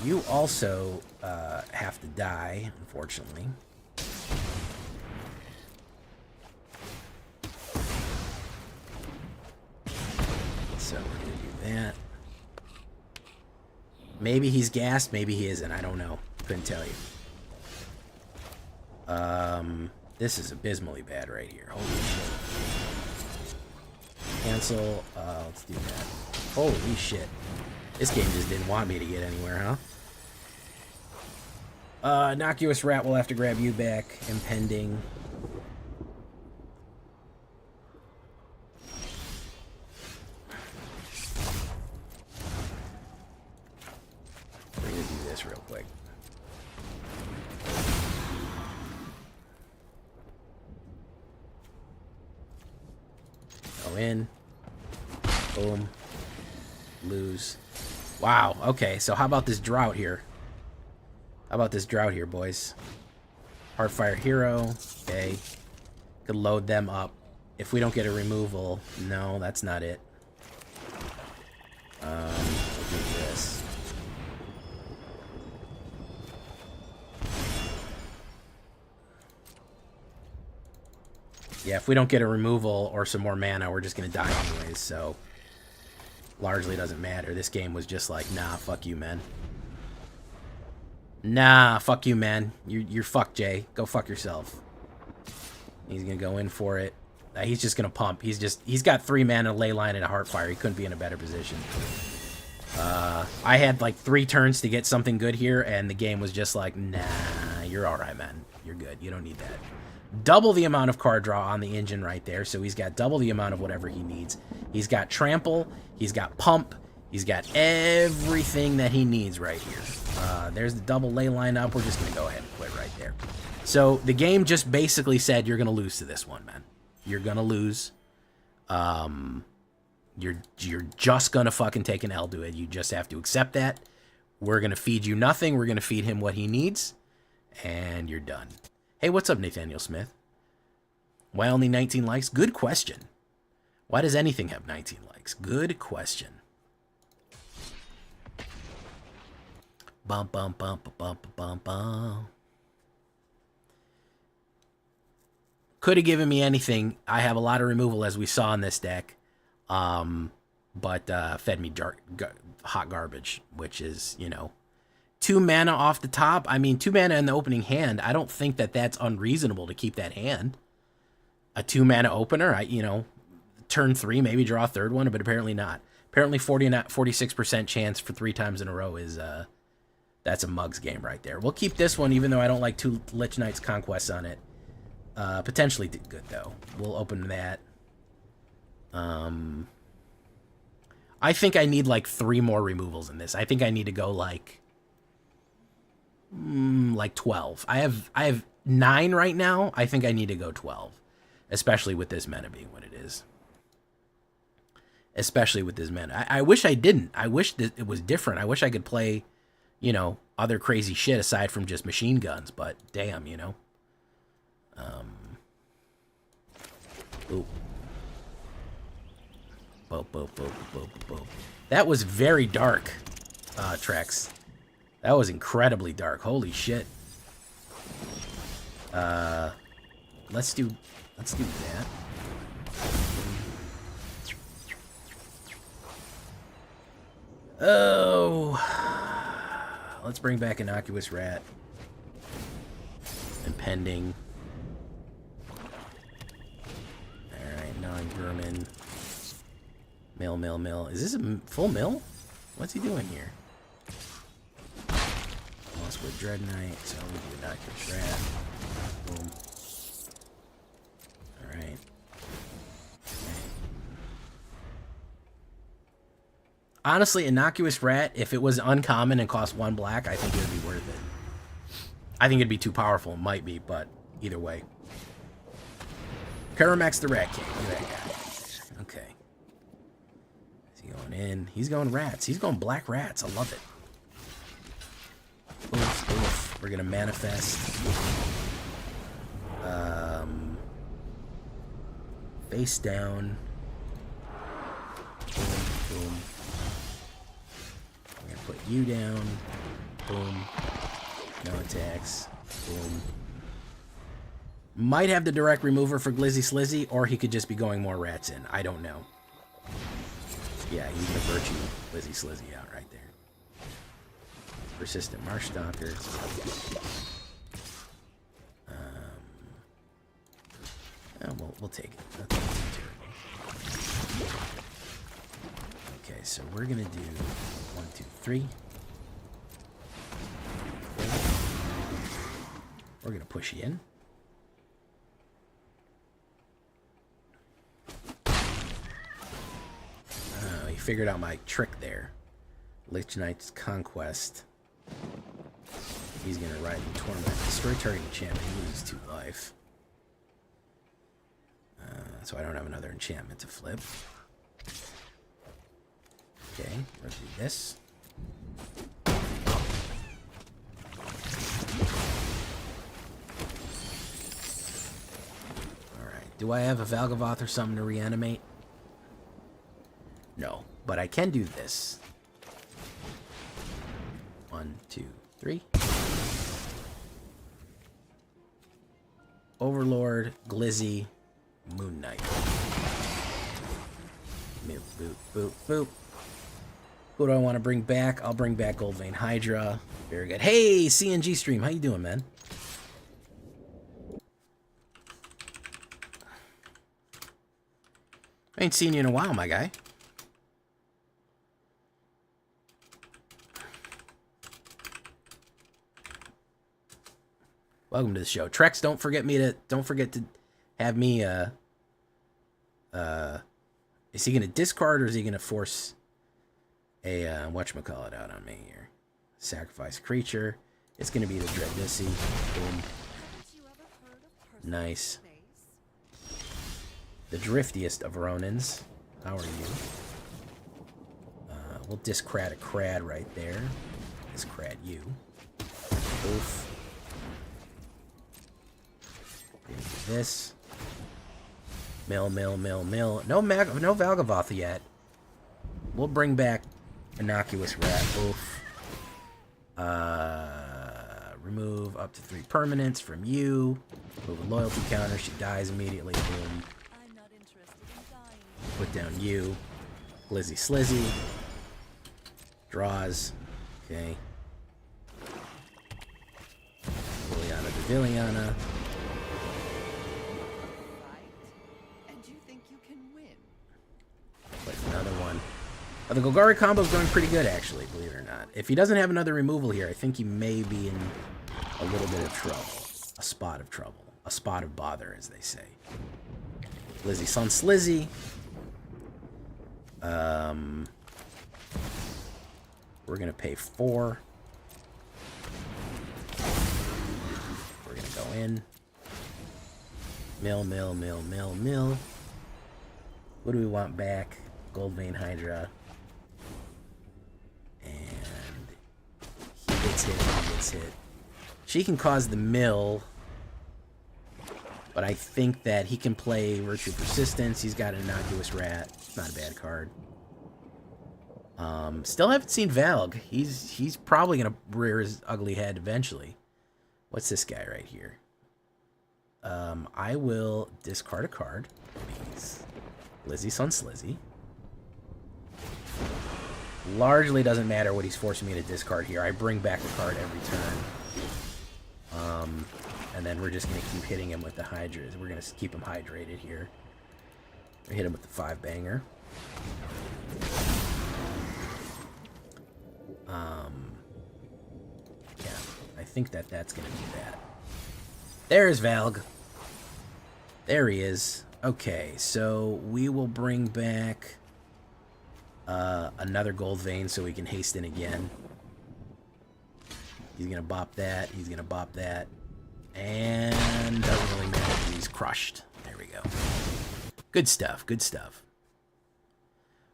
A: You also have to die, unfortunately. So we're going to do that. Maybe he's gassed, maybe he isn't. I don't know. Couldn't tell you. This is abysmally bad right here. Holy shit. Cancel. Let's do that. Holy shit. This game just didn't want me to get anywhere, huh? Innocuous Rat will have to grab you back. Impending. We're gonna do this real quick. Go in. Boom. Lose. Wow, okay, so how about this drought here? How about this drought here, boys? Heartfire Hero, okay. Could load them up. If we don't get a removal, no, that's not it. We'll do this. Yeah, if we don't get a removal or some more mana, we're just gonna die anyways, so... Largely doesn't matter. This game was just like, nah, fuck you, man. Nah, fuck you, man. You're fucked, Jay. Go fuck yourself. He's gonna go in for it. He's just gonna pump. He's got 3 mana, Leyline, and a Heartfire. He couldn't be in a better position. I had like 3 turns to get something good here, and the game was just like, nah, you're alright, man. You're good. You don't need that. Double the amount of card draw on the engine right there, so he's got double the amount of whatever he needs. He's got Trample, he's got Pump, he's got everything that he needs right here. There's the double ley line up. We're just going to go ahead and quit right there. So the game just basically said you're going to lose to this one, man. You're going to lose. You're just going to fucking take an L to it. You just have to accept that. We're going to feed you nothing. We're going to feed him what he needs, and you're done. Hey, what's up, Nathaniel Smith? Why only 19 likes? Good question. Why does anything have 19 likes? Good question. Bum, bum, bum, bum, bum, bum, bum. Could have given me anything. I have a lot of removal, as we saw in this deck. But fed me hot garbage, which is, you know... 2 mana off the top. I mean, 2 mana in the opening hand. I don't think that that's unreasonable to keep that hand. A 2 mana opener, turn 3, maybe draw a third one, but apparently not. Apparently 46% chance for 3 times in a row is, that's a mugs game right there. We'll keep this one, even though I don't like 2 Lich Knight's Conquests on it. Potentially did good, though. We'll open that. I think I need like 3 more removals in this. I think I need to go like 12. I have 9 right now. I think I need to go 12, especially with this meta being what it is. Especially with this meta. I wish I didn't. I wish that it was different. I wish I could play, you know, other crazy shit aside from just machine guns. But damn, you know. Ooh. Boop, boop, boop, boop, boop. That was very dark, Trex. That was incredibly dark. Holy shit. Let's do that. Oh. Let's bring back Innocuous Rat. Impending. Alright, Gnawing Vermin. Mill. Is this a full mill? What's he doing here? Lost with Dread Knight, so we do Innocuous Rat. Boom. Alright. Honestly, Innocuous Rat, if it was uncommon and cost 1 black, I think it would be worth it. I think it'd be too powerful. It might be, but either way. Karamax the Rat King. Look at that guy. Okay. Is he going in? He's going rats. He's going black rats. I love it. Oof, oof. We're going to manifest. Face down. Boom, boom. We're going to put you down. Boom. No attacks. Boom. Might have the direct remover for Glizzy Slizzy, or he could just be going more rats in. I don't know. Yeah, he's going to virtue Glizzy Slizzy out right there. Persistent Marshstalker. We'll take it. That's not terrible. Okay, so we're going to do 1, 2, 3. We're going to push you in. Oh, he figured out my trick there. Lich Knight's Conquest. He's going to ride the Torment. Destroy target enchantment. He loses 2 life. So I don't have another enchantment to flip. Okay, let's do this. Alright, do I have a Valgavoth or something to reanimate? No, but I can do this. 1, 2, 3. Overlord, Glizzy, Moon Knight. Boop, boop, boop, boop. Who do I want to bring back? I'll bring back Goldvein Hydra. Very good. Hey, CNG Stream. How you doing, man? I ain't seen you in a while, my guy. Welcome to the show. Trex, don't forget to have me, is he gonna discard or is he gonna force a, whatchamacallit out on me here? Sacrifice creature. It's gonna be the Dreadnoughty. Boom. Nice. The driftiest of Ronins. How are you? We'll discrad a crad right there. Discrad you. Oof. This. Mill. No Valgavoth yet. We'll bring back Innocuous Rat. Oof. Remove up to 3 permanents from you. Move a loyalty counter. She dies immediately. Boom. Put down you. Glizzy Slizzy. Draws. Okay. Villiana to Villiana. Another one. The Golgari combo is going pretty good, actually, believe it or not. If he doesn't have another removal here, I think he may be in a little bit of trouble. A spot of trouble. A spot of bother, as they say. Glizzy Sun Slizzy. We're going to pay 4. We're going to go in. Mill. What do we want back? Gold Vein Hydra. And he gets hit. She can cause the mill, but I think that he can play Virtue Persistence. He's got an Innocuous Rat. Not a bad card. Still haven't seen Valg. He's probably going to rear his ugly head eventually. What's this guy right here? I will discard a card, please. Lizzie Son Slizzy. Largely doesn't matter what he's forcing me to discard here. I bring back a card every turn. And then we're just going to keep hitting him with the Hydras. We're going to keep him hydrated here. We hit him with the 5-banger. Yeah, I think that's going to be that. There's Valg. There he is. Okay, so we will bring back another Gold Vein so we can hasten again. He's going to bop that. He's going to bop that. And doesn't really matter. He's crushed. There we go. Good stuff. Good stuff.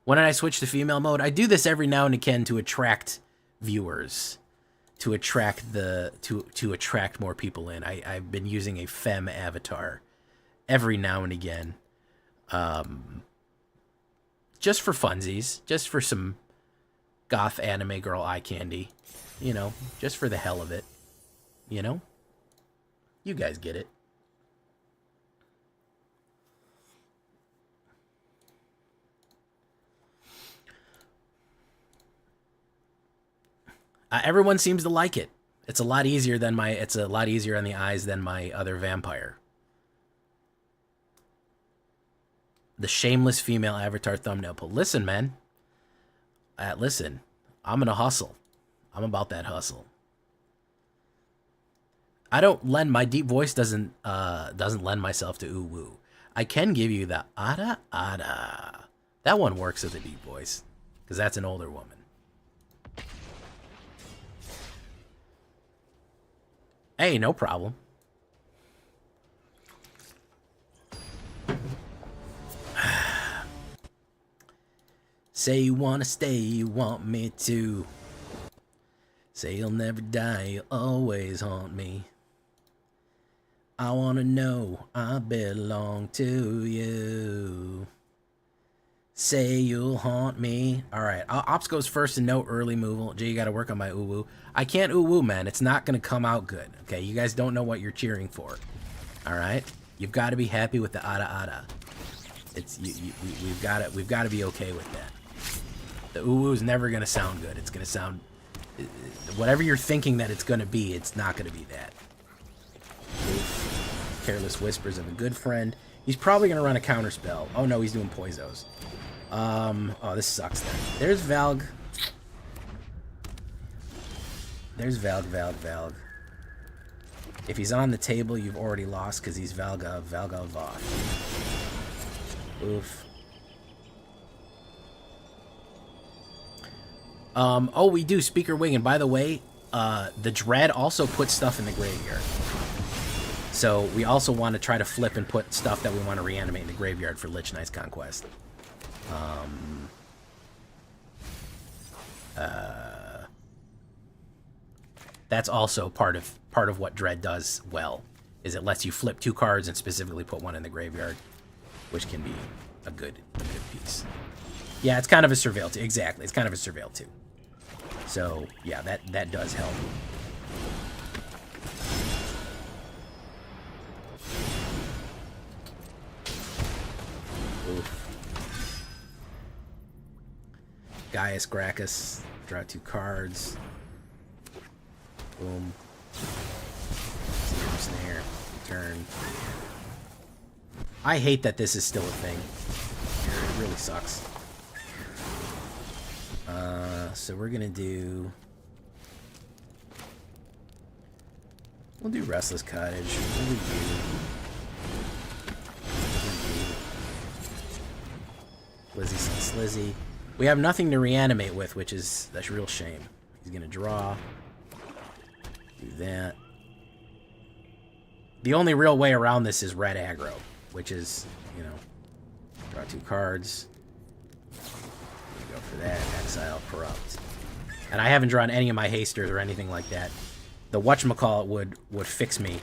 A: When did I switch to female mode? I do this every now and again to attract viewers, to attract to attract more people in. I've been using a femme avatar every now and again, just for funsies, just for some goth anime girl eye candy, you know, just for the hell of it, you know. You guys get it. Everyone seems to like it. It's a lot easier than it's a lot easier on the eyes than my other vampire. The shameless female avatar thumbnail pull. Listen, man. Listen, I'm gonna hustle. I'm about that hustle. I don't lend my deep voice doesn't lend myself to ooh woo. I can give you the ada ada. That one works as a deep voice because that's an older woman. Hey, no problem. Say you wanna stay, you want me to. Say you'll never die, you'll always haunt me. I wanna know I belong to you. Say you'll haunt me. Alright, Ops goes first and no early removal. Jay, you gotta work on my ooh-woo. I can't ooh-woo, man. It's not gonna come out good. Okay, you guys don't know what you're cheering for. Alright? You've got to be happy with the ada-ada. It's we've got to be okay with that. The ooh-woo is never gonna sound good. It's gonna sound... whatever you're thinking that it's gonna be, it's not gonna be that. Careless Whispers of a Good Friend. He's probably gonna run a counterspell. Oh no, he's doing Poizos. Oh, this sucks then. There's Valg. There's Valg. If he's on the table, you've already lost because he's Valga Voth. Oof. Oh, we do Speaker Wing, and by the way, the Dread also puts stuff in the graveyard. So we also want to try to flip and put stuff that we want to reanimate in the graveyard for Lich Knight's Conquest. That's also part of what Dread does well, is it lets you flip 2 cards and specifically put 1 in the graveyard, which can be a good piece. Yeah, it's kind of a Surveil too. Exactly, it's kind of a Surveil too. So yeah, that does help. Oof. Gaius Gracchus, draw 2 cards. Boom. Snare. Turn. I hate that this is still a thing. It really sucks. So we're gonna do... we'll do Restless Cottage. What do we do? Lizzie Son Slizzy. We have nothing to reanimate with, which is that's a real shame. He's gonna draw. Do that. The only real way around this is red aggro, which is, you know, draw 2 cards. Go for that. Exile, corrupt. And I haven't drawn any of my hasters or anything like that. The whatchamacallit would fix me.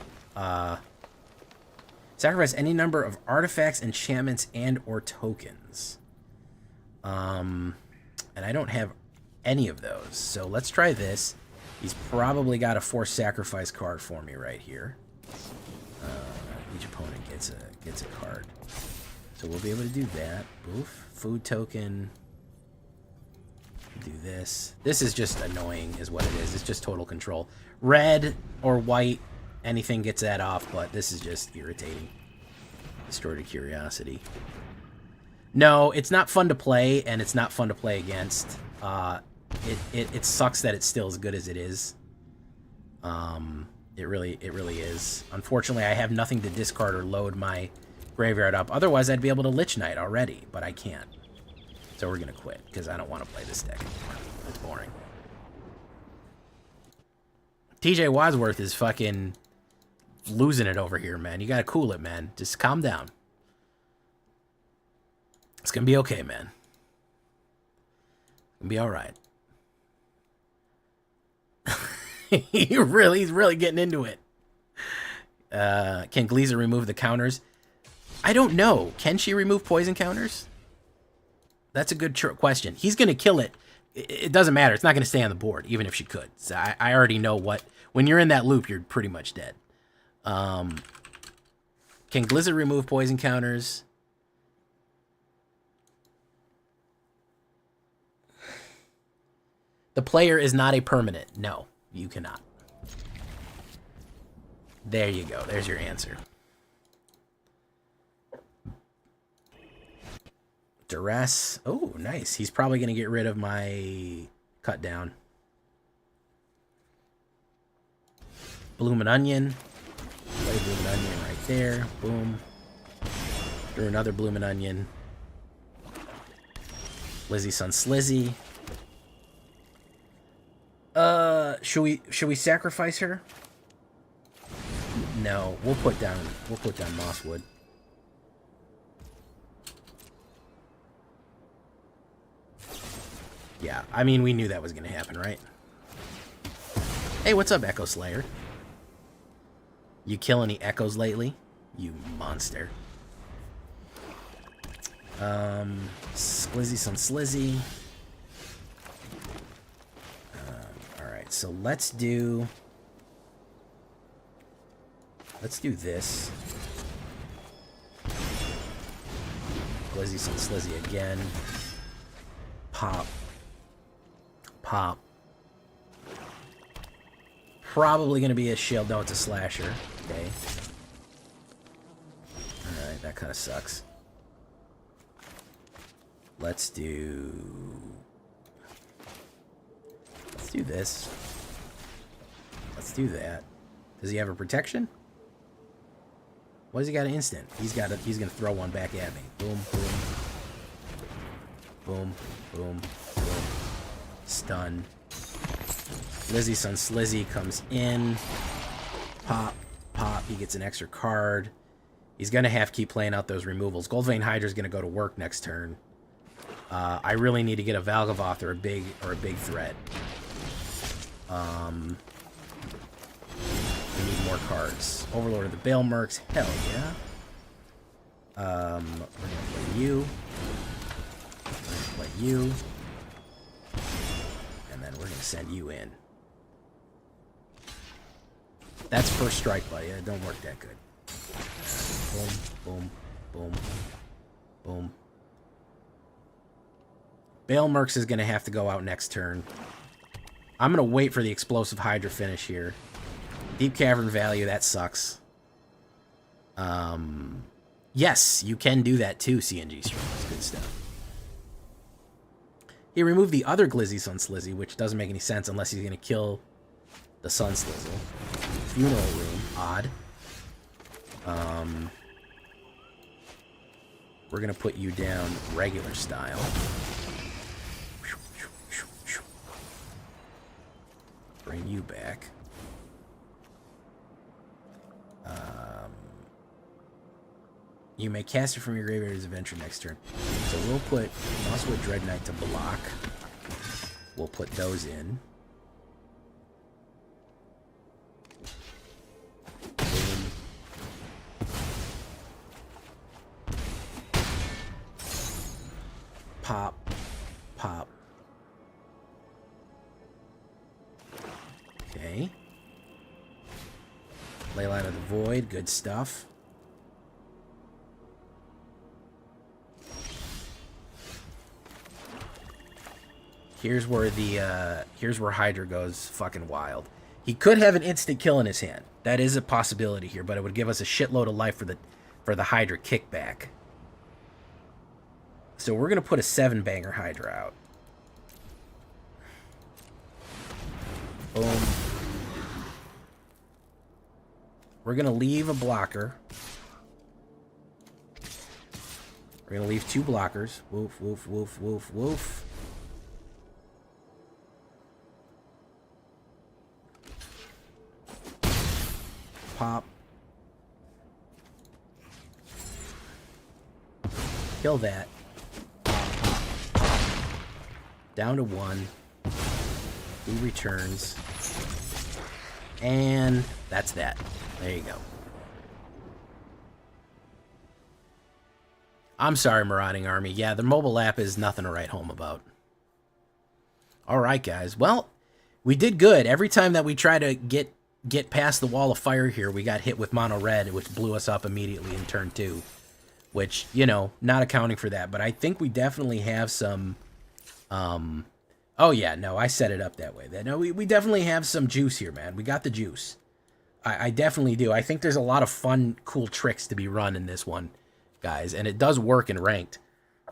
A: Sacrifice any number of artifacts, enchantments, and or tokens. And I don't have any of those. So let's try this. He's probably got a forced sacrifice card for me right here. Each opponent gets a card. So we'll be able to do that. Oof. Food token. Do this. This is just annoying is what it is. It's just total control. Red or white, anything gets that off, but this is just irritating. Distorted curiosity. No, it's not fun to play, and it's not fun to play against. It sucks that it's still as good as it is. It really is. Unfortunately, I have nothing to discard or load my graveyard up. Otherwise, I'd be able to Lich Knight already, but I can't. So we're going to quit, because I don't want to play this deck anymore. It's boring. TJ Wadsworth is fucking losing it over here, man. You got to cool it, man. Just calm down. It's going to be okay, man. It's going to be all right. He's really getting into it. Can Gleezer remove the counters? I don't know. Can she remove poison counters? That's a good question. He's going to kill it. It doesn't matter. It's not going to stay on the board, even if she could. So I already know what... When you're in that loop, you're pretty much dead. Can Glizzard remove poison counters? The player is not a permanent. No, you cannot. There you go. There's your answer. Duress. Oh, nice. He's probably going to get rid of my cut down. Bloomin' Onion. Play Bloomin' Onion right there. Boom. Do another Bloomin' Onion. Lizzie Sun Slizzy. Should we sacrifice her? No, we'll put down Mosswood. Yeah, I mean, we knew that was going to happen, right? Hey, what's up, Echo Slayer? You kill any echoes lately? You monster. Squizzy some Slizzy. Alright, so let's do this. Glizzy some Slizzy again. Pop. Pop. Probably going to be a shield. No, it's a slasher. Okay. Alright, that kind of sucks. Let's do this. Let's do that. Does he have a protection? What does he got an instant? He's gonna throw one back at me. Boom, boom. Boom, boom, boom. Stun. Lizzie Sun Slizzy comes in. Pop, pop. He gets an extra card. He's going to have to keep playing out those removals. Goldvein Hydra's going to go to work next turn. I really need to get a Valgavoth or a big threat. We need more cards. Overlord of the Bale Mercs. Hell yeah. We're going to play you. We're going to play you. And then we're going to send you in. That's first strike, buddy. It don't work that good. Boom, boom, boom, boom. Bale Mercs is going to have to go out next turn. I'm going to wait for the explosive Hydra finish here. Deep Cavern Value, that sucks. Yes, you can do that too, CNG Stream. That's good stuff. He removed the other Glizzy Sun Slizzy, which doesn't make any sense unless he's going to kill the Sun Slizzle. Funeral Room, odd. We're going to put you down regular style. Bring you back. You may cast it from your graveyard as adventure next turn. So we'll put Mosswood Dread Knight to block. We'll put those in. Boom. Pop. Pop. Okay. Leyline of the Void, good stuff. Here's where Hydra goes fucking wild. He could have an instant kill in his hand. That is a possibility here, but it would give us a shitload of life for the Hydra kickback. So we're gonna put a 7-banger Hydra out. Boom. We're gonna leave a blocker. We're gonna leave 2 blockers. Woof, woof, woof, woof, woof. Pop. Kill that. Down to 1. He returns. And that's that. There you go. I'm sorry, Marauding Army. Yeah, the mobile app is nothing to write home about. Alright, guys. Well, we did good. Every time that we try to get past the wall of fire here, we got hit with mono red, which blew us up immediately in turn 2. Which, you know, not accounting for that. But I think we definitely have some... oh, yeah, no, I set it up that way. No, we definitely have some juice here, man. We got the juice. I definitely do. I think there's a lot of fun, cool tricks to be run in this one, guys. And it does work in ranked.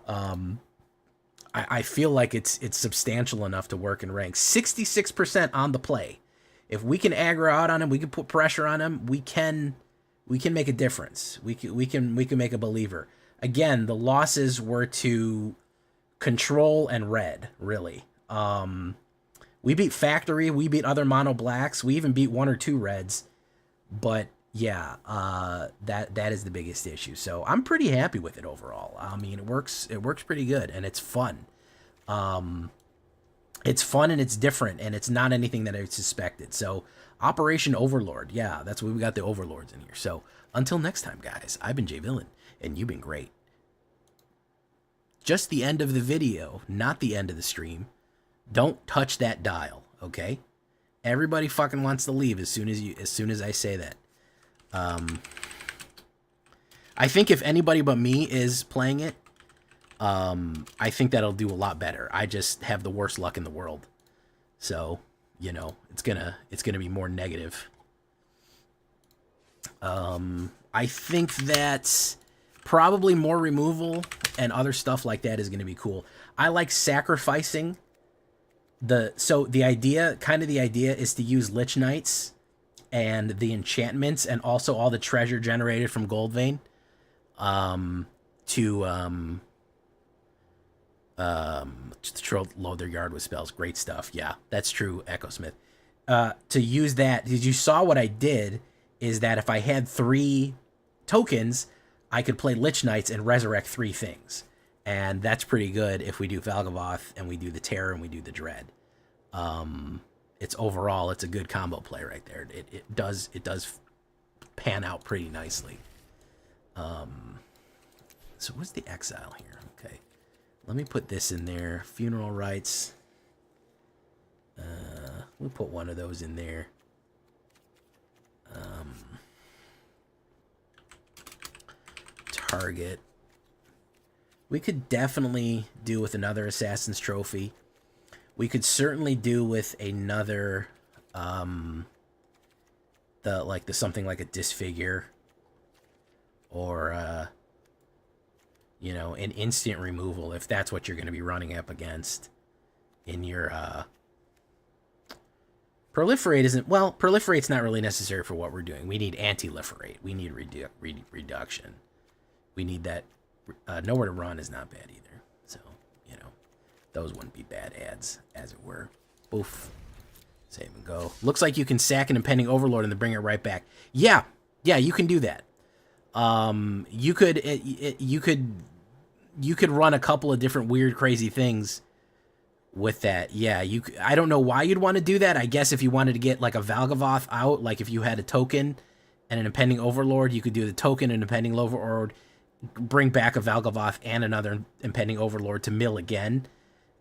A: I feel like it's substantial enough to work in ranked. 66% on the play. If we can aggro out on him, we can put pressure on him, we can make a difference. We can make a believer. Again, the losses were to control and red, really. We beat Factory, we beat other mono blacks, we even beat 1 or 2 reds. But yeah, that is the biggest issue. So I'm pretty happy with it overall. I mean, it works pretty good and it's fun. It's fun and it's different and it's not anything that I suspected. So Operation Overlord. Yeah, that's why we got the Overlords in here. So until next time, guys, I've been Jay Villain and you've been great. Just the end of the video, not the end of the stream. Don't touch that dial, okay? Everybody fucking wants to leave as soon as I say that. I think if anybody but me is playing it, I think that'll do a lot better. I just have the worst luck in the world. So, you know, it's gonna be more negative. I think that probably more removal and other stuff like that is gonna be cool. I like sacrificing the idea is to use Lich Knights and the enchantments and also all the treasure generated from Goldvein to load their yard with spells. Great stuff. Yeah, that's true, Echo Smith. To use that, you saw what I did is that if I had 3 tokens, I could play Lich Knights and resurrect 3 things. And that's pretty good if we do Valgavoth and we do the Terror and we do the Dread. It's overall, it's a good combo play right there. It does pan out pretty nicely. So what's the Exile here? Okay. Let me put this in there. Funeral Rites. We'll put one of those in there. Target. We could definitely do with another Assassin's Trophy. We could certainly do with another, something like a Disfigure. Or, you know, an instant removal if that's what you're going to be running up against in your, Proliferate isn't, well, Proliferate's not really necessary for what we're doing. We need Anti-Liferate. We need reduction. We need that. Nowhere to Run is not bad either. So, you know, those wouldn't be bad ads, as it were. Boof. Save and go. Looks like you can sack an impending overlord and then bring it right back. Yeah, you can do that. You could run a couple of different weird, crazy things with that. Yeah, I don't know why you'd want to do that. I guess if you wanted to get like a Valgavoth out, like if you had a token and an impending overlord, you could do the token and impending overlord, bring back a Valgavoth and another impending overlord to mill again,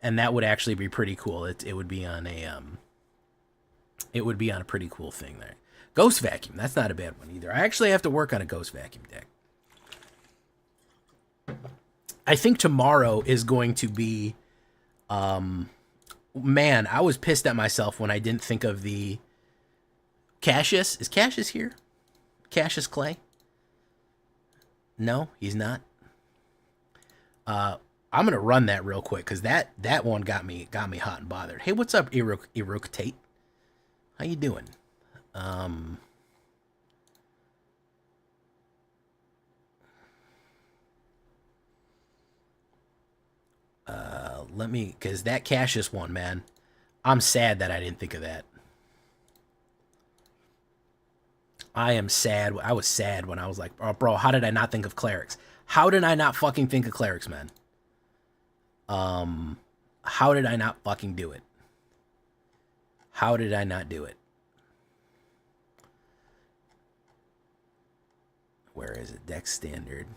A: and that would actually be pretty cool. It would be on a pretty cool thing there. Ghost Vacuum, that's not a bad one either. I actually have to work on a Ghost Vacuum deck. I think tomorrow is going to be, man, I was pissed at myself when I didn't think of the Cassius. Is Cassius here? Cassius Clay? No, he's not. I'm gonna run that real quick because that one got me hot and bothered. Hey, what's up, Iruk Tate? How you doing? Let me, because that Cassius one, man, I'm sad that I didn't think of that. I am sad. I was sad when I was like, oh, bro, how did I not think of clerics? How did I not fucking think of clerics, man? How did I not fucking do it? How did I not do it? Where is it? Deck standard.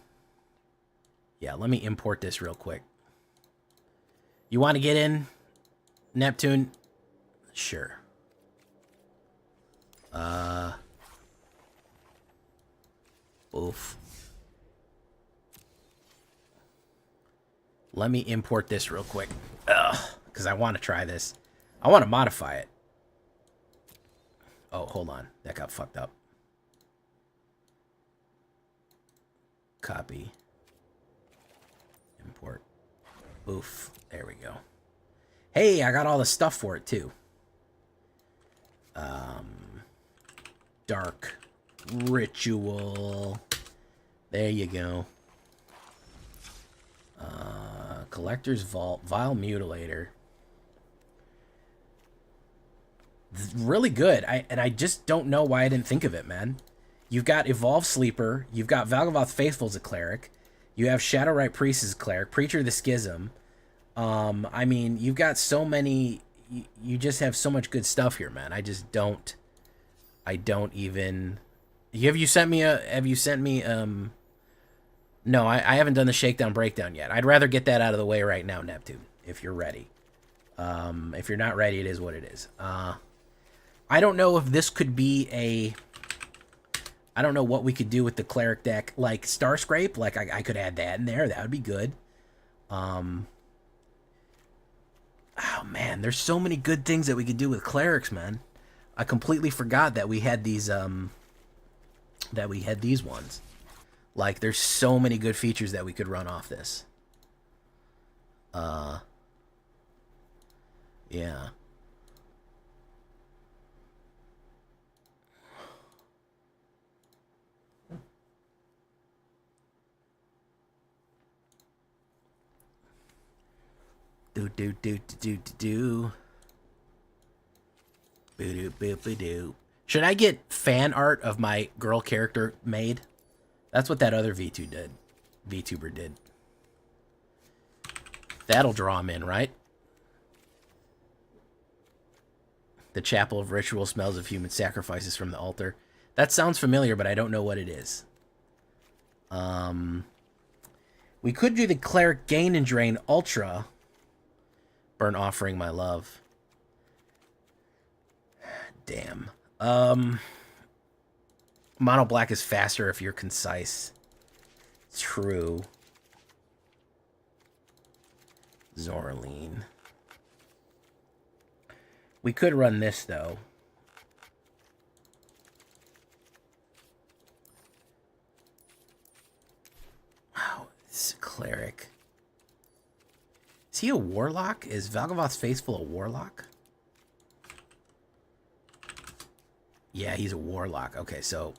A: Yeah, let me import this real quick. You want to get in, Neptune? Sure. Oof. Let me import this real quick. Because I want to try this. I want to modify it. Oh, hold on. That got fucked up. Copy. Import. Oof. There we go. Hey, I got all the stuff for it, too. Dark Ritual. There you go. Collector's Vault. Vile Mutilator. Really good. I just don't know why I didn't think of it, man. You've got Evolved Sleeper. You've got Valgavoth Faithful as a cleric. You have Shadowrite Priest as a cleric. Preacher of the Schism. I mean, you've got so many... You just have so much good stuff here, man. I just don't... I don't even... Have you sent me... No, I haven't done the Shakedown Breakdown yet. I'd rather get that out of the way right now, Neptune, if you're ready. If you're not ready, it is what it is. I don't know if this could be a... I don't know what we could do with the cleric deck. Like, Starscrape, like, I could add that in there. That would be good. Oh, man, there's so many good things that we could do with clerics, man. I completely forgot that we had these, ones. Like, there's so many good features that we could run off this. Yeah. Do. Should I get fan art of my girl character made? That's what that other VTuber did. That'll draw him in, right? The Chapel of Ritual smells of human sacrifices from the altar. That sounds familiar, but I don't know what it is. We could do the Cleric Gain and Drain Ultra. Burnt Offering, my love. Damn. Mono black is faster if you're concise. True. Zorline. We could run this, though. Wow, this is a cleric. Is he a warlock? Is Valgavoth's Faithful a warlock? Yeah, he's a warlock. Okay, so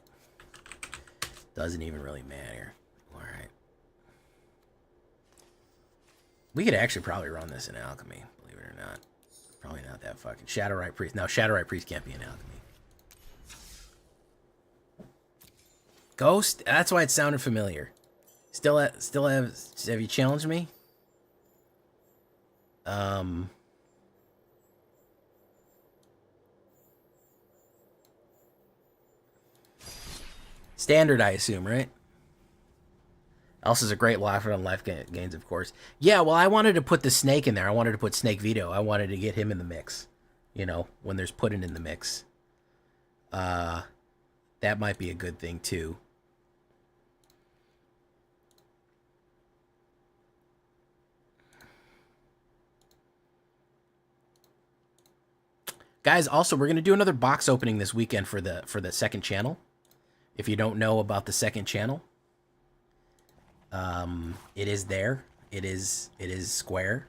A: doesn't even really matter. All right. We could actually probably run this in alchemy, believe it or not. Probably not that fucking Shadowrite Priest. No, Shadowrite Priest can't be an alchemy. Ghost? That's why it sounded familiar. Still have you challenged me? Standard, I assume, right? Else is a great offer on life gains, of course. Yeah, well, I wanted to put the snake in there. I wanted to put Snake Veto. I wanted to get him in the mix. You know, when there's pudding in the mix. That might be a good thing, too. Guys, also, we're going to do another box opening this weekend for the second channel. If you don't know about the second channel, it is there. It is square.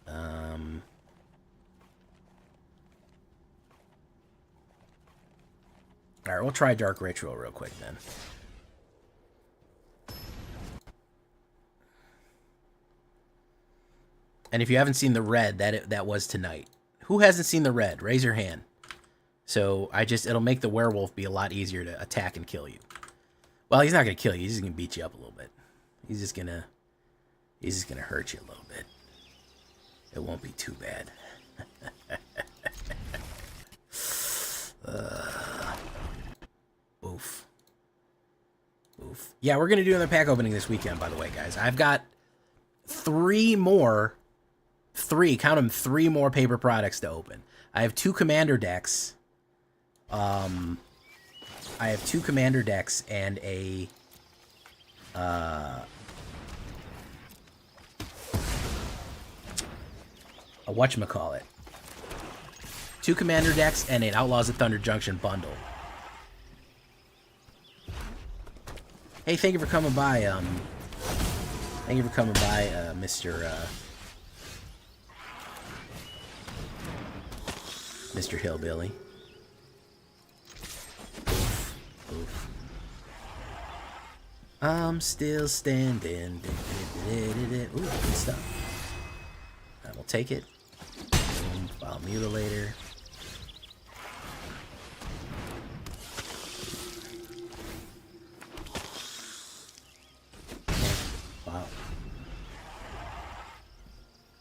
A: All right, we'll try Dark Ritual real quick then. And if you haven't seen the red, that was tonight. Who hasn't seen the red? Raise your hand. So it'll make the werewolf be a lot easier to attack and kill you. Well, he's not gonna kill you. He's just gonna beat you up a little bit. He's just gonna hurt you a little bit. It won't be too bad. Oof. Yeah, we're gonna do another pack opening this weekend, by the way, guys. I've got three more paper products to open. I have 2 commander decks. I have 2 commander decks and a whatchamacallit. 2 commander decks and an Outlaws of Thunder Junction bundle. Hey, thank you for coming by. Mr. Hillbilly. Oof. I'm still standing. Ooh, good stuff. I will take it. Boom, File Mutilator. Wow.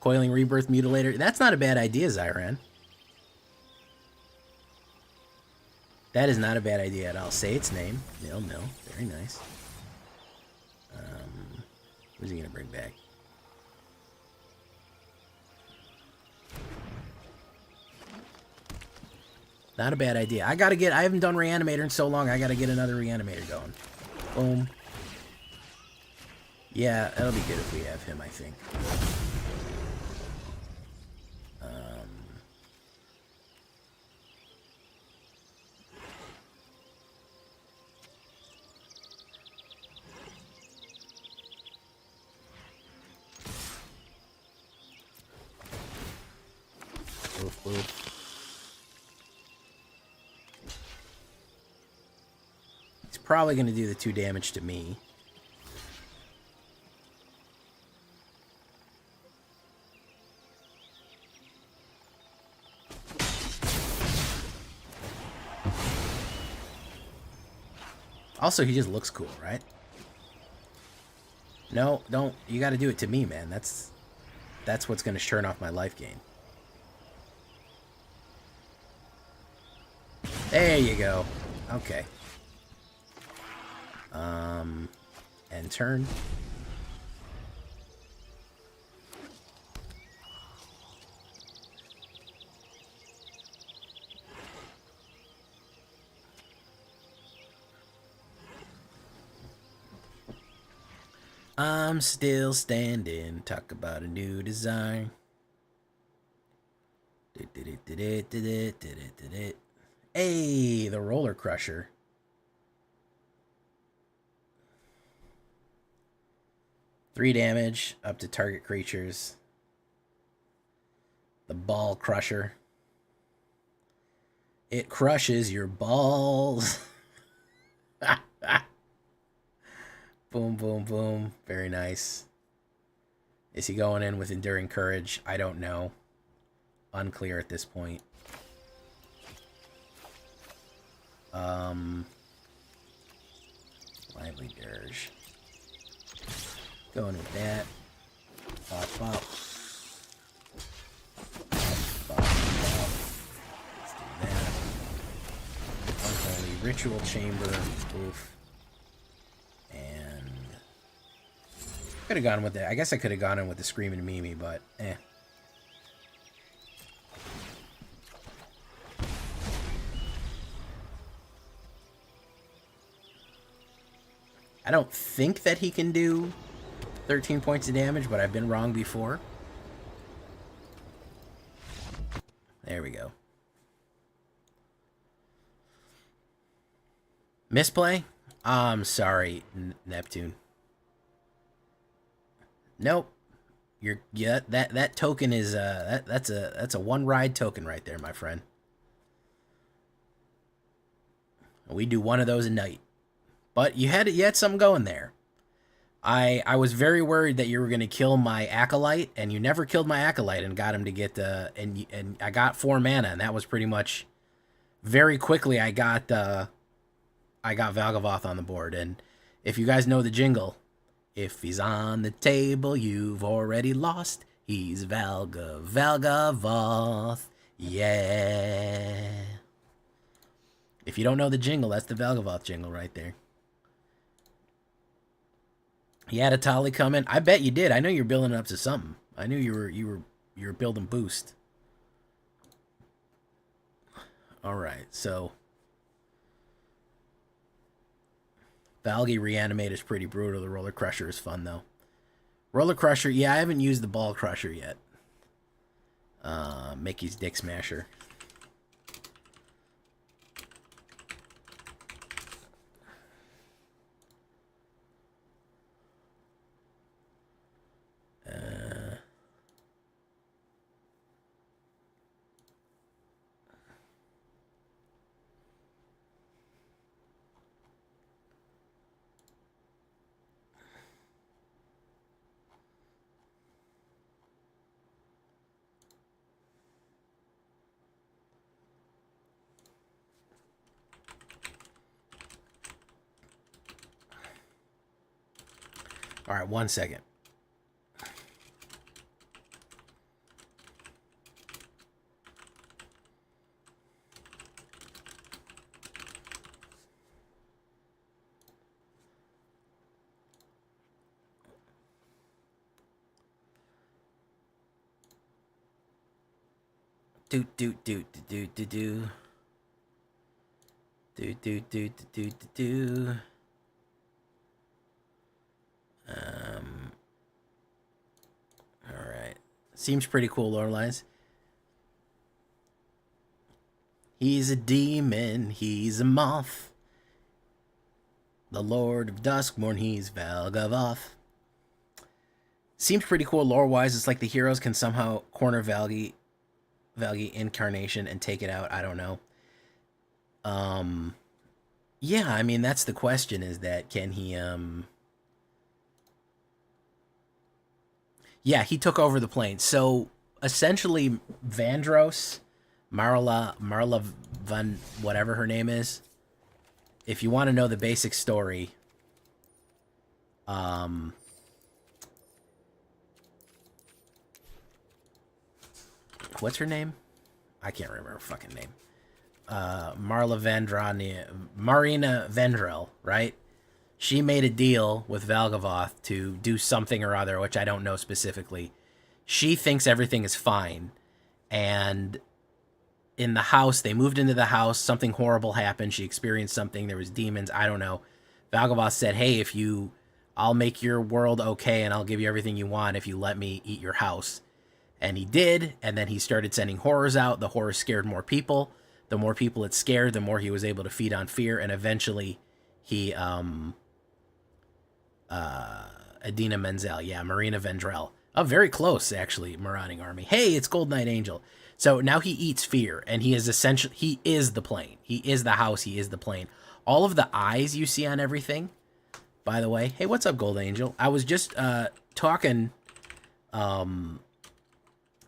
A: Coiling Rebirth Mutilator. That's not a bad idea, Zyran. That is not a bad idea at all. Say its name. Nil. Very nice. Who's he gonna bring back? Not a bad idea. I haven't done Reanimator in so long, I gotta get another Reanimator going. Boom. Yeah, that'll be good if we have him, I think. He's probably going to do the 2 damage to me. Also, he just looks cool, right? No, don't. You got to do it to me, man. That's what's going to turn off my life gain. There you go. Okay. End turn. I'm still standing. Talk about a new design. Hey, the Roller Crusher. Three damage up to target creatures. The Ball Crusher. It crushes your balls. Boom, boom, boom. Very nice. Is he going in with Enduring Courage? I don't know. unclear at this point. Lively Dirge. Going with that. Pop, pop. Pop, pop. Let's do that. Unholy Ritual Chamber. Oof. And could have gone with that. I guess I could have gone in with the Screaming Mimi, but eh. I don't think that he can do 13 points of damage, but I've been wrong before. There we go. Misplay? I'm sorry, Neptune. Nope. That token is that's a one ride token right there, my friend. We do one of those a night. But you had something going there. I was very worried that you were going to kill my Acolyte, and you never killed my Acolyte and got him to get and I got 4 mana, and that was pretty much very quickly I got Valgavoth on the board. And if you guys know the jingle, if he's on the table, you've already lost. He's Valgavoth. Yeah. If you don't know the jingle, that's the Valgavoth jingle right there. You had a Tali coming. I bet you did. I know you're building up to something. I knew you were building boost. All right, so Valgi Reanimate is pretty brutal. The Roller Crusher is fun though. Roller Crusher, yeah, I haven't used the Ball Crusher yet. Mickey's Dick Smasher. All right, 1 second. Do. Alright. Seems pretty cool, lore-wise. He's a demon, he's a moth. The Lord of Duskmourn, he's Valgavoth. Seems pretty cool lore-wise. It's like the heroes can somehow corner Valgi incarnation and take it out. I don't know. Yeah, I mean, that's the question, is that can he, yeah, he took over the plane. So, essentially, Vandros, Marla Van, whatever her name is, if you want to know the basic story, what's her name? I can't remember her fucking name. Marina Vendrell, right? She made a deal with Valgavoth to do something or other, which I don't know specifically. She thinks everything is fine. And in the house, they moved into the house, something horrible happened. She experienced something. There was demons. I don't know. Valgavoth said, hey, I'll make your world okay and I'll give you everything you want if you let me eat your house. And he did, and then he started sending horrors out. The horrors scared more people. The more people it scared, the more he was able to feed on fear, and eventually he, Adina Menzel, yeah, Marina Vendrell. Oh, very close, actually, Marauding Army. Hey, it's Gold Knight Angel. So now he eats fear, and he is essentially, he is the plane. He is the house, he is the plane. All of the eyes you see on everything, by the way. Hey, what's up, Gold Angel? I was just, talking,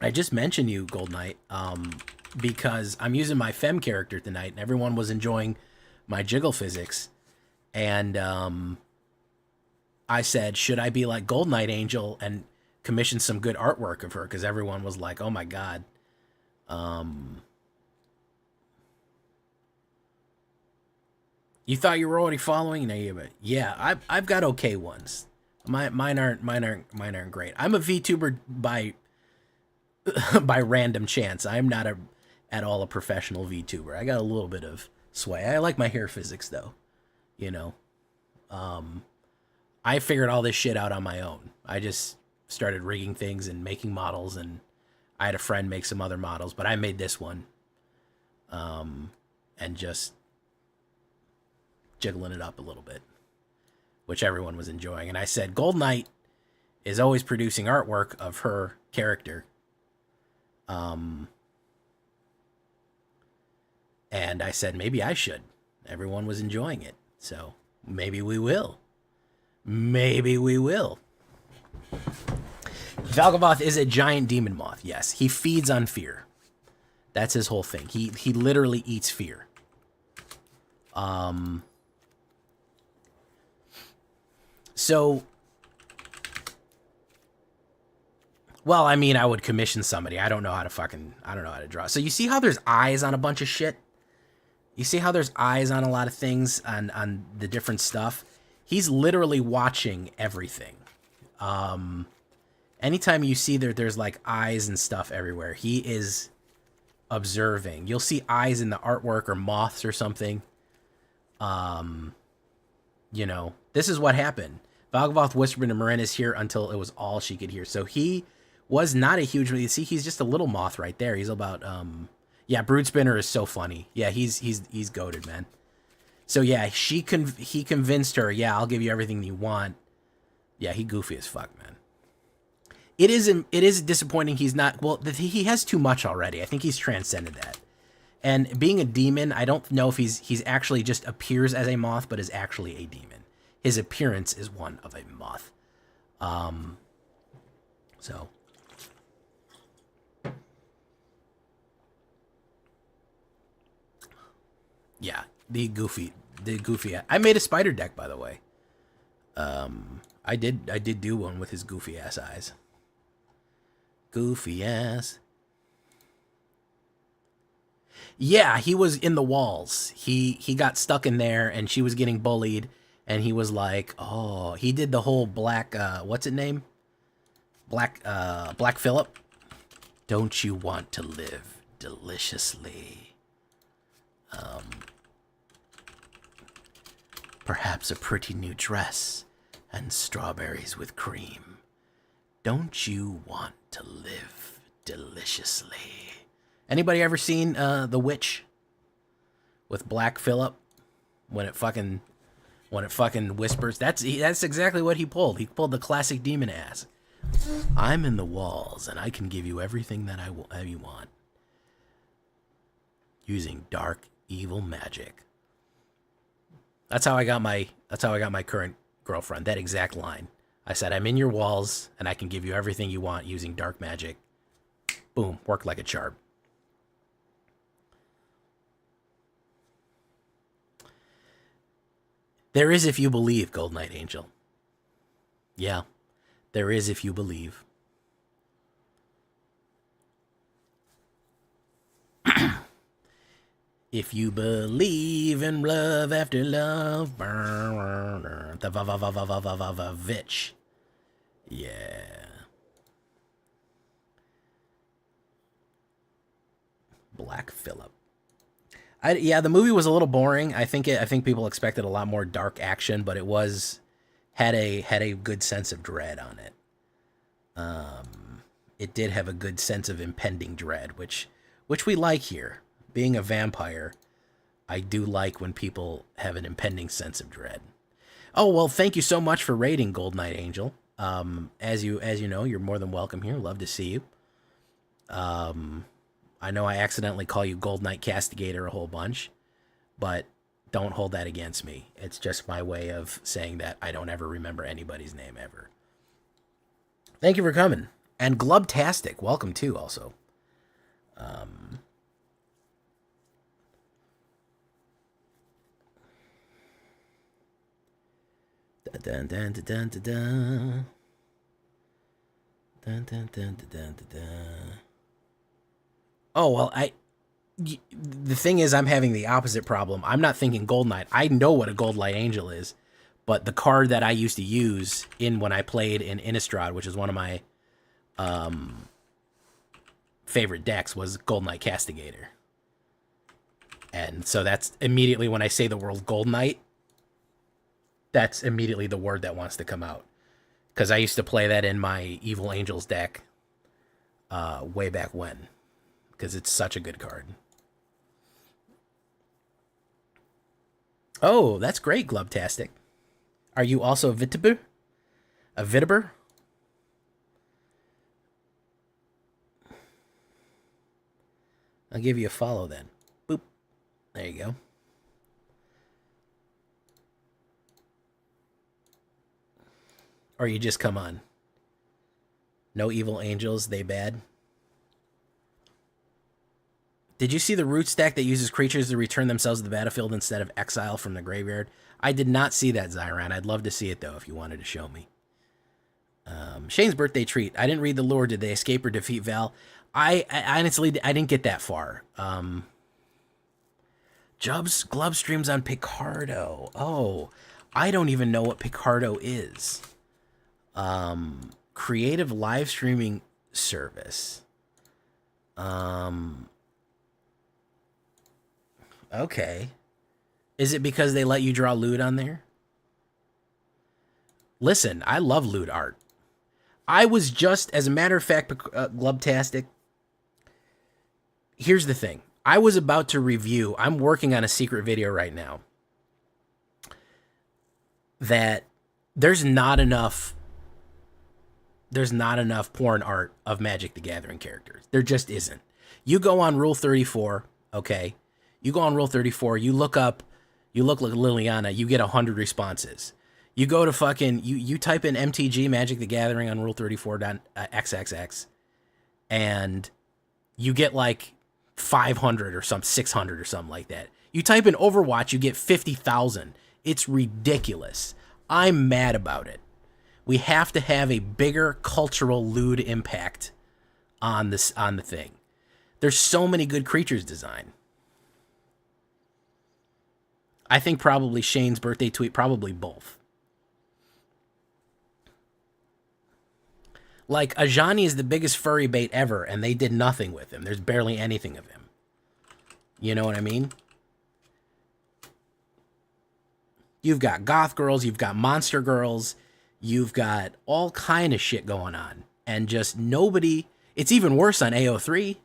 A: I just mentioned you, Gold Knight, because I'm using my Fem character tonight, and everyone was enjoying my jiggle physics. And I said, should I be like Gold Knight Angel and commission some good artwork of her? Because everyone was like, oh my god. You thought you were already following? No, but yeah, I've got okay ones. Mine aren't great. I'm a VTuber by by random chance. I'm not at all a professional VTuber. I got a little bit of sway. I like my hair physics though. You know. I figured all this shit out on my own. I just started rigging things and making models, and I had a friend make some other models, but I made this one. And just jiggling it up a little bit, which everyone was enjoying. And I said, Gold Knight is always producing artwork of her character. And I said, maybe I should. Everyone was enjoying it. So maybe we will. Maybe we will. Valgavoth is a giant demon moth. Yes, he feeds on fear. That's his whole thing. He literally eats fear. So, well, I mean, I would commission somebody. I don't know how to draw. So you see how there's eyes on a bunch of shit? You see how there's eyes on a lot of things on the different stuff? He's literally watching everything. Anytime you see there's like eyes and stuff everywhere, he is observing. You'll see eyes in the artwork or moths or something. You know, this is what happened. Valgavoth whispered to Marinus here until it was all she could hear. So he was not a huge... You see, he's just a little moth right there. He's about... Yeah, Broodspinner is so funny. Yeah, he's goated, man. So yeah, he convinced her, yeah, I'll give you everything you want. Yeah, he goofy as fuck, man. It is disappointing he's not... Well, he has too much already. I think he's transcended that. And being a demon, I don't know if he's actually just appears as a moth, but is actually a demon. His appearance is one of a moth. So. Yeah, the goofy. I made a spider deck, by the way. I did do one with his goofy ass eyes. Goofy ass. Yeah, he was in the walls. He got stuck in there, and she was getting bullied, and he was like, oh, he did the whole black, what's it name? Black Phillip. Don't you want to live deliciously? Perhaps a pretty new dress and strawberries with cream. Don't you want to live deliciously? Anybody ever seen The Witch with Black Phillip when it fucking whispers? That's exactly what he pulled. He pulled the classic demon ass. I'm in the walls and I can give you everything that you want using dark evil magic. That's how I got my current girlfriend. That exact line. I said, I'm in your walls and I can give you everything you want using dark magic. Boom, worked like a charm. There is if you believe, Gold Knight Angel. Yeah, there is if you believe. If you believe in love after love, the Vitch. Yeah. Black Phillip. Yeah, the movie was a little boring. I think people expected a lot more dark action, but it had a good sense of dread on it. It did have a good sense of impending dread, which we like here. Being a vampire, I do like when people have an impending sense of dread. Oh, well, thank you so much for raiding, Gold Knight Angel. As you know, you're more than welcome here. Love to see you. I know I accidentally call you Gold Knight Castigator a whole bunch, but don't hold that against me. It's just my way of saying that I don't ever remember anybody's name ever. Thank you for coming. And Glubtastic, welcome too, also. Um, dun, dun, dun, dun, dun, dun. Dun, dun, dun, dun, dun, dun. Oh, well, the thing is, I'm having the opposite problem. I'm not thinking Gold Knight. I know what a Gold Light Angel is, but the card that I used to use when I played in Innistrad, which is one of my favorite decks, was Gold Knight Castigator. And so that's immediately when I say the word Gold Knight, that's immediately the word that wants to come out. Because I used to play that in my Evil Angels deck way back when. Because it's such a good card. Oh, that's great, Glubtastic. Are you also a Vitiber? A Vitiber? I'll give you a follow then. Boop. There you go. Or you just come on. No Evil Angels, they bad. Did you see the root stack that uses creatures to return themselves to the battlefield instead of exile from the graveyard? I did not see that, Zyron. I'd love to see it, though, if you wanted to show me. Shane's birthday treat. I didn't read the lore. Did they escape or defeat Val? I honestly, I didn't get that far. Jub's Glove streams on Picardo. Oh, I don't even know what Picardo is. Creative live streaming service. Okay. Is it because they let you draw loot on there? Listen, I love loot art. I was just, as a matter of fact, Glubtastic, here's the thing. I was about to review, I'm working on a secret video right now, that there's not enough porn art of Magic the Gathering characters. There just isn't. You go on Rule 34, okay? You go on Rule 34, you look like Liliana, you get 100 responses. You go to fucking, you type in MTG Magic the Gathering on Rule 34.xxx, and you get like 500 or 600 or something like that. You type in Overwatch, you get 50,000. It's ridiculous. I'm mad about it. We have to have a bigger cultural lewd impact on the thing. There's so many good creatures designed. I think probably Shane's birthday tweet, probably both. Like, Ajani is the biggest furry bait ever, and they did nothing with him. There's barely anything of him. You know what I mean? You've got goth girls, you've got monster girls, you've got all kind of shit going on. And just nobody... It's even worse on AO3.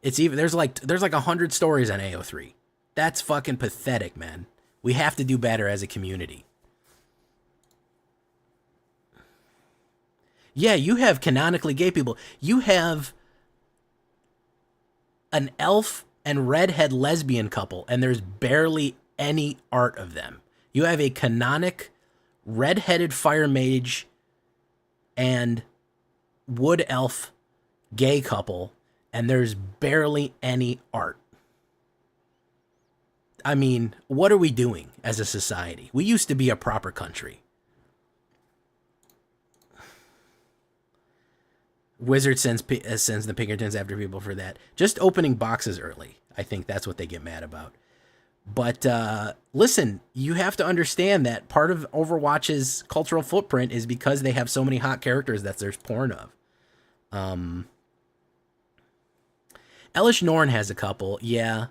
A: There's like 100 stories on AO3. That's fucking pathetic, man. We have to do better as a community. Yeah, you have canonically gay people. You have an elf and redhead lesbian couple, and there's barely any art of them. You have a canonic redheaded fire mage and wood elf gay couple, and there's barely any art. I mean, what are we doing as a society? We used to be a proper country. Wizard sends the Pinkertons after people for that. Just opening boxes early. I think that's what they get mad about. But listen, you have to understand that part of Overwatch's cultural footprint is because they have so many hot characters that there's porn of. Elish Norn has a couple, yeah.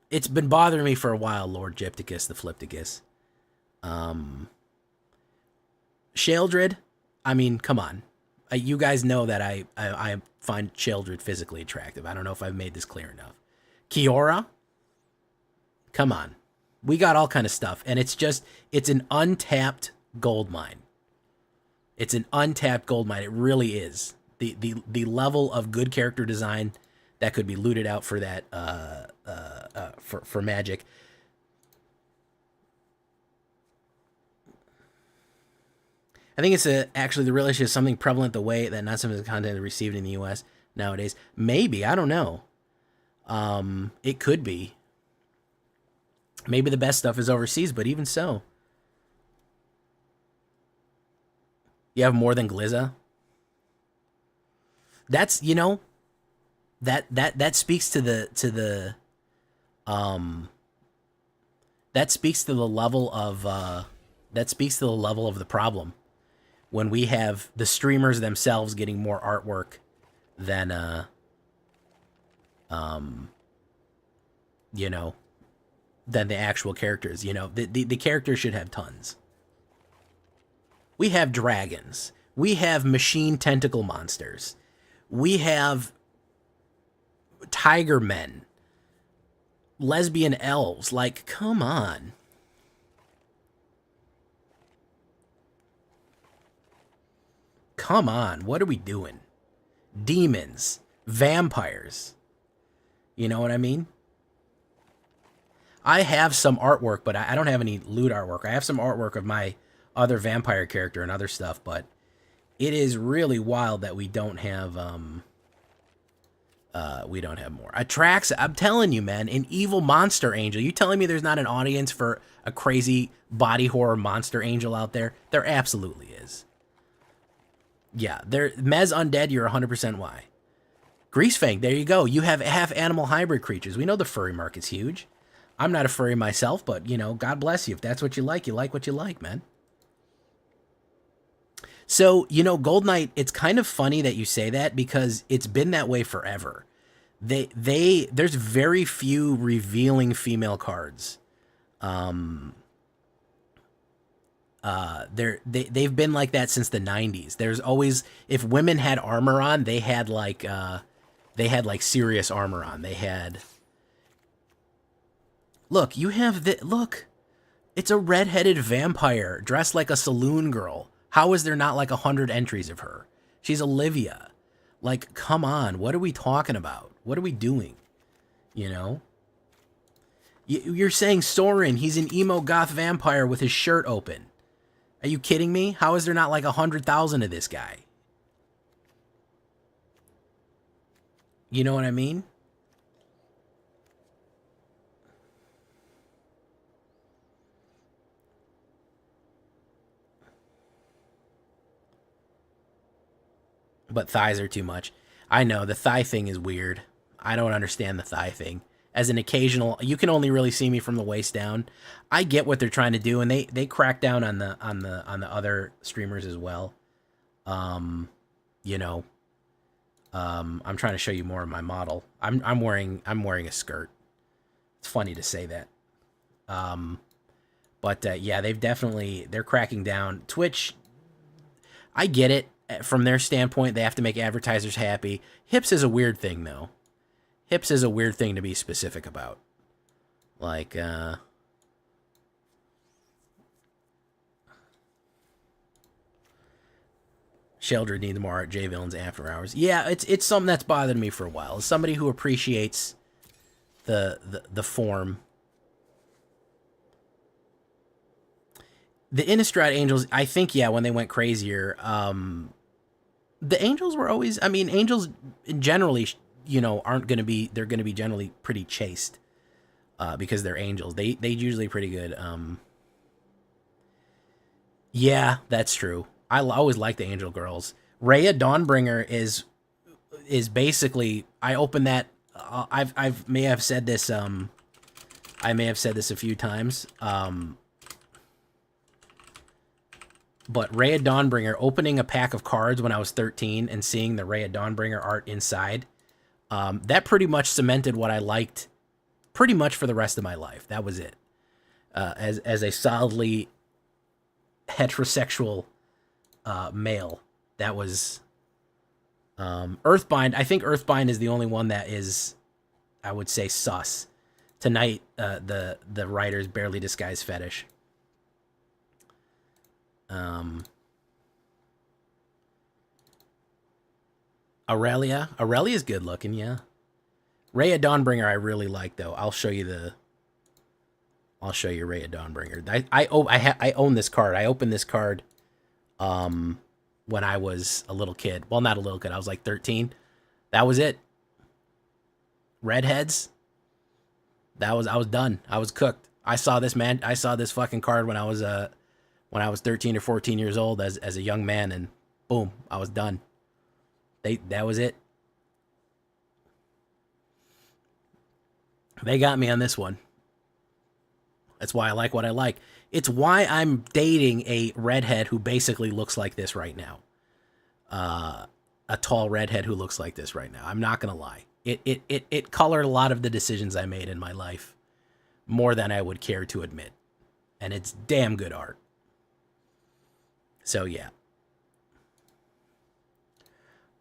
A: It's been bothering me for a while, Lord Gypticus, the Flipticus. Sheldred, I mean, come on. You guys know that I find Sheldred physically attractive. I don't know if I've made this clear enough. Kiora, come on. We got all kind of stuff, and it's an untapped gold mine. It's an untapped gold mine. It really is. The level of good character design that could be looted out for that for Magic. I think it's actually the real issue is something prevalent the way that not some of the content is received in the U.S. nowadays. Maybe, I don't know. It could be. Maybe the best stuff is overseas, but even so. You have more than Glizza? That's, you know, that speaks to the that speaks to the level of the problem when we have the streamers themselves getting more artwork than you know, than the actual characters. You know, the characters should have tons. We have dragons. We have machine tentacle monsters. We have tiger men. Lesbian elves. Like, come on. Come on. What are we doing? Demons. Vampires. You know what I mean? I have some artwork, but I don't have any loot artwork. I have some artwork of my other vampire character and other stuff, but it is really wild that we don't have more. Atrax, I'm telling you, man, an evil monster angel. You telling me there's not an audience for a crazy body horror monster angel out there? There absolutely is. Yeah, there. Mez Undead, you're 100% why. Greasefang, there you go. You have half animal hybrid creatures. We know the furry market's huge. I'm not a furry myself, but, you know, God bless you. If that's what you like what you like, man. So, you know, Gold Knight, it's kind of funny that you say that because it's been that way forever. There's very few revealing female cards. They've been like that since the 90s. There's always, if women had armor on, they had like serious armor on. They had, look, it's a redheaded vampire dressed like a saloon girl. How is there not like 100 entries of her? She's Olivia. Like, come on. What are we talking about? What are we doing? You know? You're saying Soren, he's an emo goth vampire with his shirt open. Are you kidding me? How is there not like 100,000 of this guy? You know what I mean? But thighs are too much. I know, the thigh thing is weird. I don't understand the thigh thing. As an occasional, you can only really see me from the waist down. I get what they're trying to do, and they crack down on the other streamers as well. You know, I'm trying to show you more of my model. I'm wearing a skirt. It's funny to say that. But yeah, they're cracking down. Twitch, I get it. From their standpoint, they have to make advertisers happy. Hips is a weird thing, though. Hips is a weird thing to be specific about. Like, Sheldred needs more art, J-Villains after hours. Yeah, it's something that's bothered me for a while. As somebody who appreciates the form. The Innistrad Angels, I think, yeah, when they went crazier, the Angels were always, I mean, Angels generally, you know, they're going to be generally pretty chaste, because they're Angels. They're usually pretty good. Yeah, that's true. I always like the Angel Girls. Rhea Dawnbringer is basically, I opened that, I may have said this a few times, but Rhea Dawnbringer, opening a pack of cards when I was 13 and seeing the Rhea Dawnbringer art inside, that pretty much cemented what I liked pretty much for the rest of my life. That was it. As a solidly heterosexual male, that was Earthbind. I think Earthbind is the only one that is, I would say, sus. Tonight, the writer's barely disguised fetish. Aurelia is good looking, yeah. Rhea Dawnbringer I really like, though. I'll show you Rhea Dawnbringer. I own this card. I opened this card when I was a little kid. Well, not a little kid. I was like 13. That was it. Redheads. I was done. I was cooked. I saw this fucking card when I was 13 or 14 years old as a young man, and boom, I was done. That was it. They got me on this one. That's why I like what I like. It's why I'm dating a redhead who basically looks like this right now. A tall redhead who looks like this right now. I'm not gonna lie. It colored a lot of the decisions I made in my life more than I would care to admit. And it's damn good art. So yeah.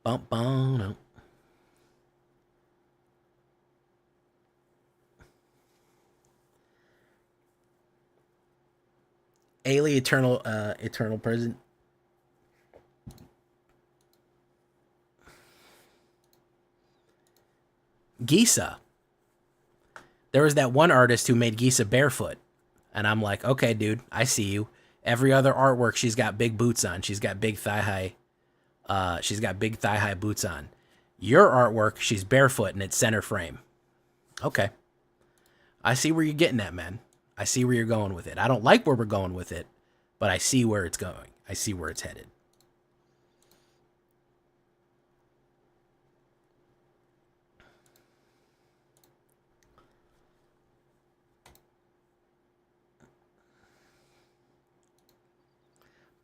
A: Bump on. Ailey Eternal Prison. Gisa. There was that one artist who made Gisa barefoot. And I'm like, okay, dude, I see you. Every other artwork, she's got big boots on. She's got big thigh high boots on. Your artwork, she's barefoot and it's center frame. Okay. I see where you're getting at, man. I see where you're going with it. I don't like where we're going with it, but I see where it's going. I see where it's headed.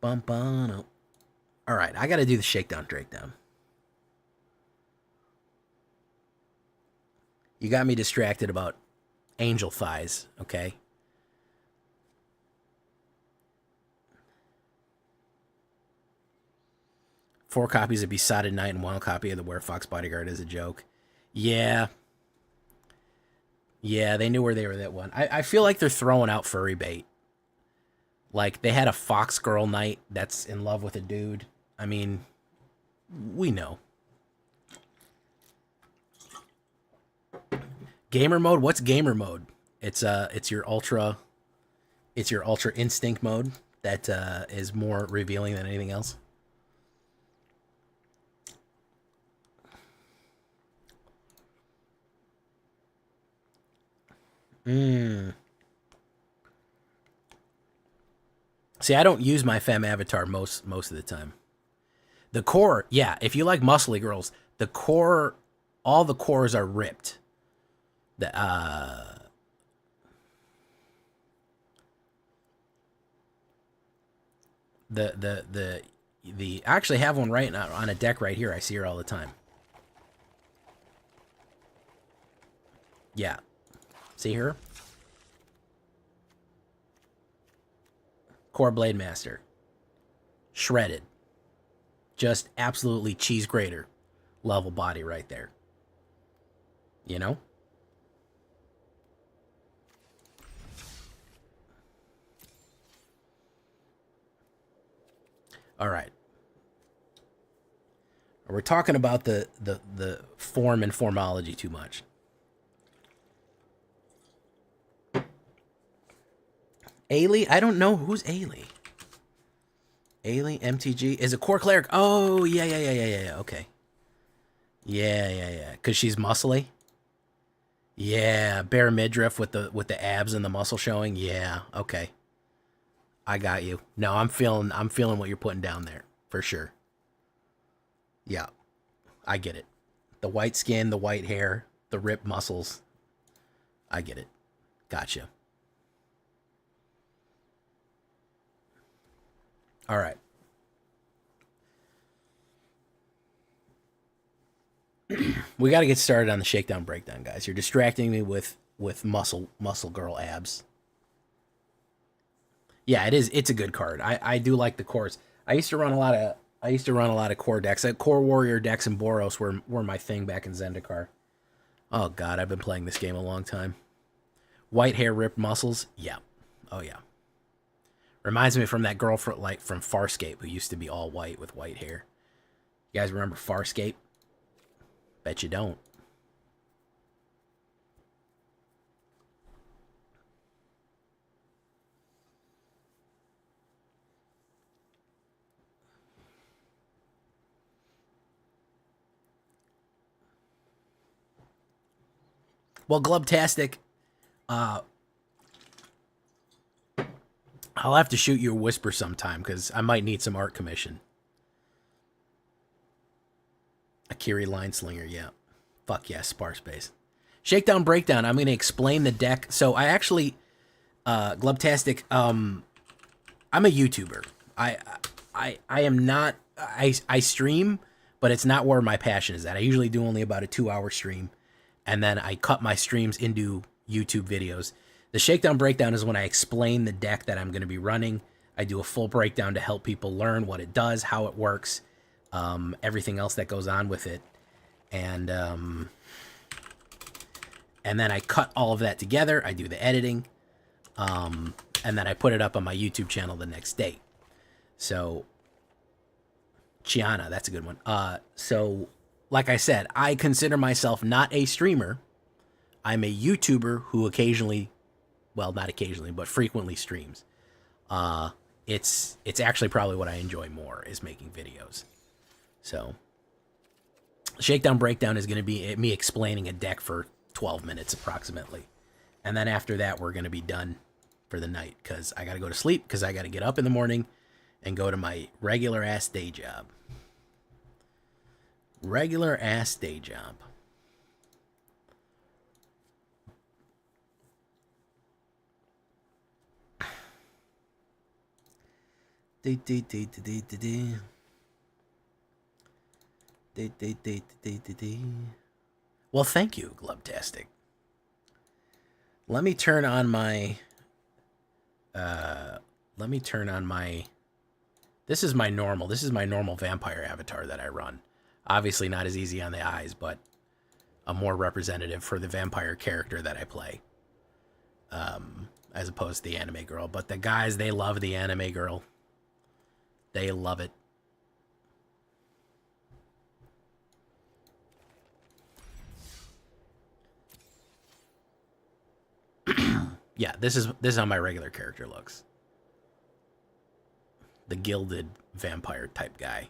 A: Bum, bum, no. All right, I got to do the shakedown, Drakedown. You got me distracted about angel thighs, okay? Four copies of Besotted Knight and one copy of the Werefox Bodyguard is a joke. Yeah. Yeah, they knew where they were that one. I feel like they're throwing out furry bait. Like, they had a Fox Girl Knight that's in love with a dude. I mean, we know. Gamer mode? What's gamer mode? It's your ultra instinct mode that is more revealing than anything else. See, I don't use my femme avatar most of the time. The core, yeah, if you like muscly girls, the core, all the cores are ripped. The I actually have one right now on a deck right here. I see her all the time. Yeah. See her? Core Blade Master. Shredded. Just absolutely cheese grater level body right there. You know? All right. We're talking about the form and formology too much. Ailey? I don't know who's Ailey. Ailey MTG is a core cleric. Oh yeah. Okay. Yeah. Cause she's muscly. Yeah, bare midriff with the abs and the muscle showing. Yeah. Okay. I got you. No, I'm feeling what you're putting down there for sure. Yeah, I get it. The white skin, the white hair, the ripped muscles. I get it. Gotcha. All right. We got to get started on the shakedown breakdown, guys. You're distracting me with muscle girl abs. Yeah, it is. It's a good card. I do like the cores. I used to run a lot of core decks. Core warrior decks and Boros were my thing back in Zendikar. Oh god, I've been playing this game a long time. White hair, ripped muscles. Yeah. Oh yeah. Reminds me from that girl from Farscape who used to be all white with white hair. You guys remember Farscape? Bet you don't. Well, Glubtastic, I'll have to shoot you a whisper sometime because I might need some art commission. Akiri Lineslinger, yeah. Fuck yeah, Sparspace. Shakedown Breakdown, I'm going to explain the deck. So I actually, Glubtastic, I'm a YouTuber. I am not, I stream, but it's not where my passion is at. I usually do only about a 2-hour stream, and then I cut my streams into YouTube videos. The Shakedown Breakdown is when I explain the deck that I'm going to be running. I do a full breakdown to help people learn what it does, how it works, everything else that goes on with it. And then I cut all of that together. I do the editing, and then I put it up on my YouTube channel the next day. So, Chiana, that's a good one. So, like I said, I consider myself not a streamer. I'm a YouTuber who occasionally, well, not occasionally, but frequently streams. It's actually probably what I enjoy more is making videos. So, Shakedown Breakdown is going to be me explaining a deck for 12 minutes approximately. And then after that, we're going to be done for the night because I got to go to sleep because I got to get up in the morning and go to my regular-ass day job. Regular-ass day job. Well, thank you, Glubtastic. Let me turn on my... This is my normal vampire avatar that I run. Obviously not as easy on the eyes, but a more representative for the vampire character that I play. As opposed to the anime girl. But the guys, they love the anime girl. They love it. Yeah, this is how my regular character looks. The gilded vampire type guy.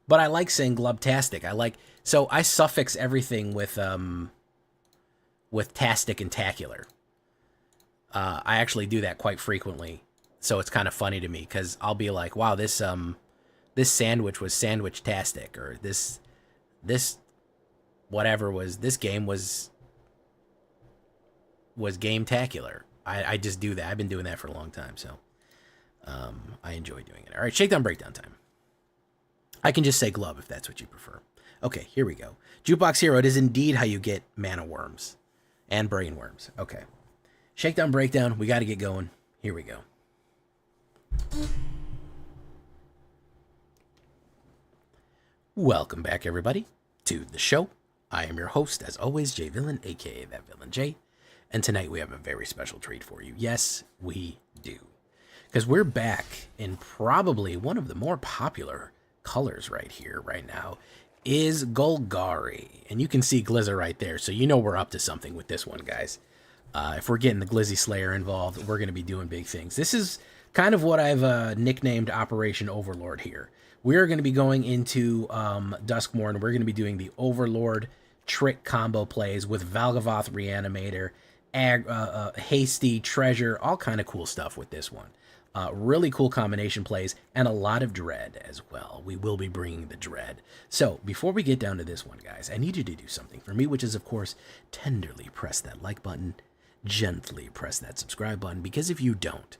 A: But I like saying Glubtastic. So I suffix everything with tastic and tacular. I actually do that quite frequently. So it's kind of funny to me because I'll be like, wow, this sandwich was sandwich-tastic, or this game was game-tacular. I just do that. I've been doing that for a long time, so I enjoy doing it. All right, Shakedown Breakdown time. I can just say Glub if that's what you prefer. Okay, here we go. Jukebox Hero, it is indeed how you get mana worms and brain worms. Okay. Shakedown Breakdown, we got to get going. Here we go. Welcome back, everybody, to the show. I am your host, as always, J Villain, aka That Villain J, and tonight we have a very special treat for you. Yes, we do, because we're back in probably one of the more popular colors right here, right now, is Golgari, and you can see Glizza right there, so you know we're up to something with this one, guys. If we're getting the Glizzy Slayer involved, we're going to be doing big things. This is kind of what I've nicknamed Operation Overlord here. We're going to be going into DUSKMOURN. We're going to be doing the Overlord trick combo plays with Valgavoth Reanimator, Hasty, Treasure, all kind of cool stuff with this one. Really cool combination plays, and a lot of Dread as well. We will be bringing the Dread. So, before we get down to this one, guys, I need you to do something for me, which is, of course, tenderly press that like button, gently press that subscribe button, because if you don't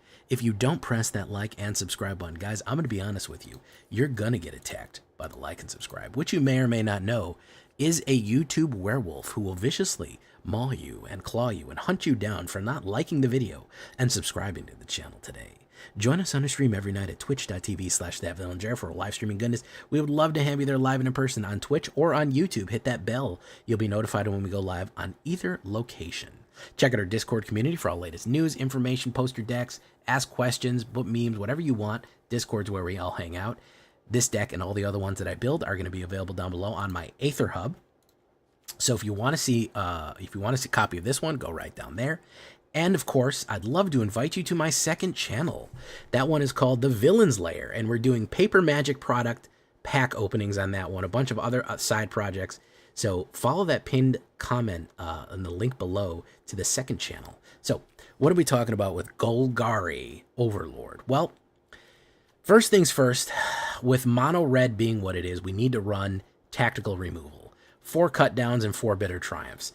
A: press that like and subscribe button, guys, I'm going to be honest with you, you're going to get attacked by the like and subscribe, which you may or may not know is a YouTube werewolf who will viciously maul you and claw you and hunt you down for not liking the video and subscribing to the channel today. Join us on a stream every night at twitch.tv/thatvillainj for live streaming goodness. We would love to have you there live and in person on Twitch or on YouTube. Hit that bell. You'll be notified when we go live on either location. Check out our Discord community for all latest news, information, poster decks, ask questions, book memes, whatever you want. Discord's where we all hang out. This deck and all the other ones that I build are going to be available down below on my AetherHub. So if you want to see a copy of this one, go right down there. And of course, I'd love to invite you to my second channel. That one is called The Villain's Lair, and we're doing paper magic product pack openings on that one, a bunch of other side projects. So follow that pinned comment in the link below to the second channel. So what are we talking about with Golgari Overlord? Well, first things first, with mono red being what it is, we need to run tactical removal. 4 cut downs and 4 bitter triumphs.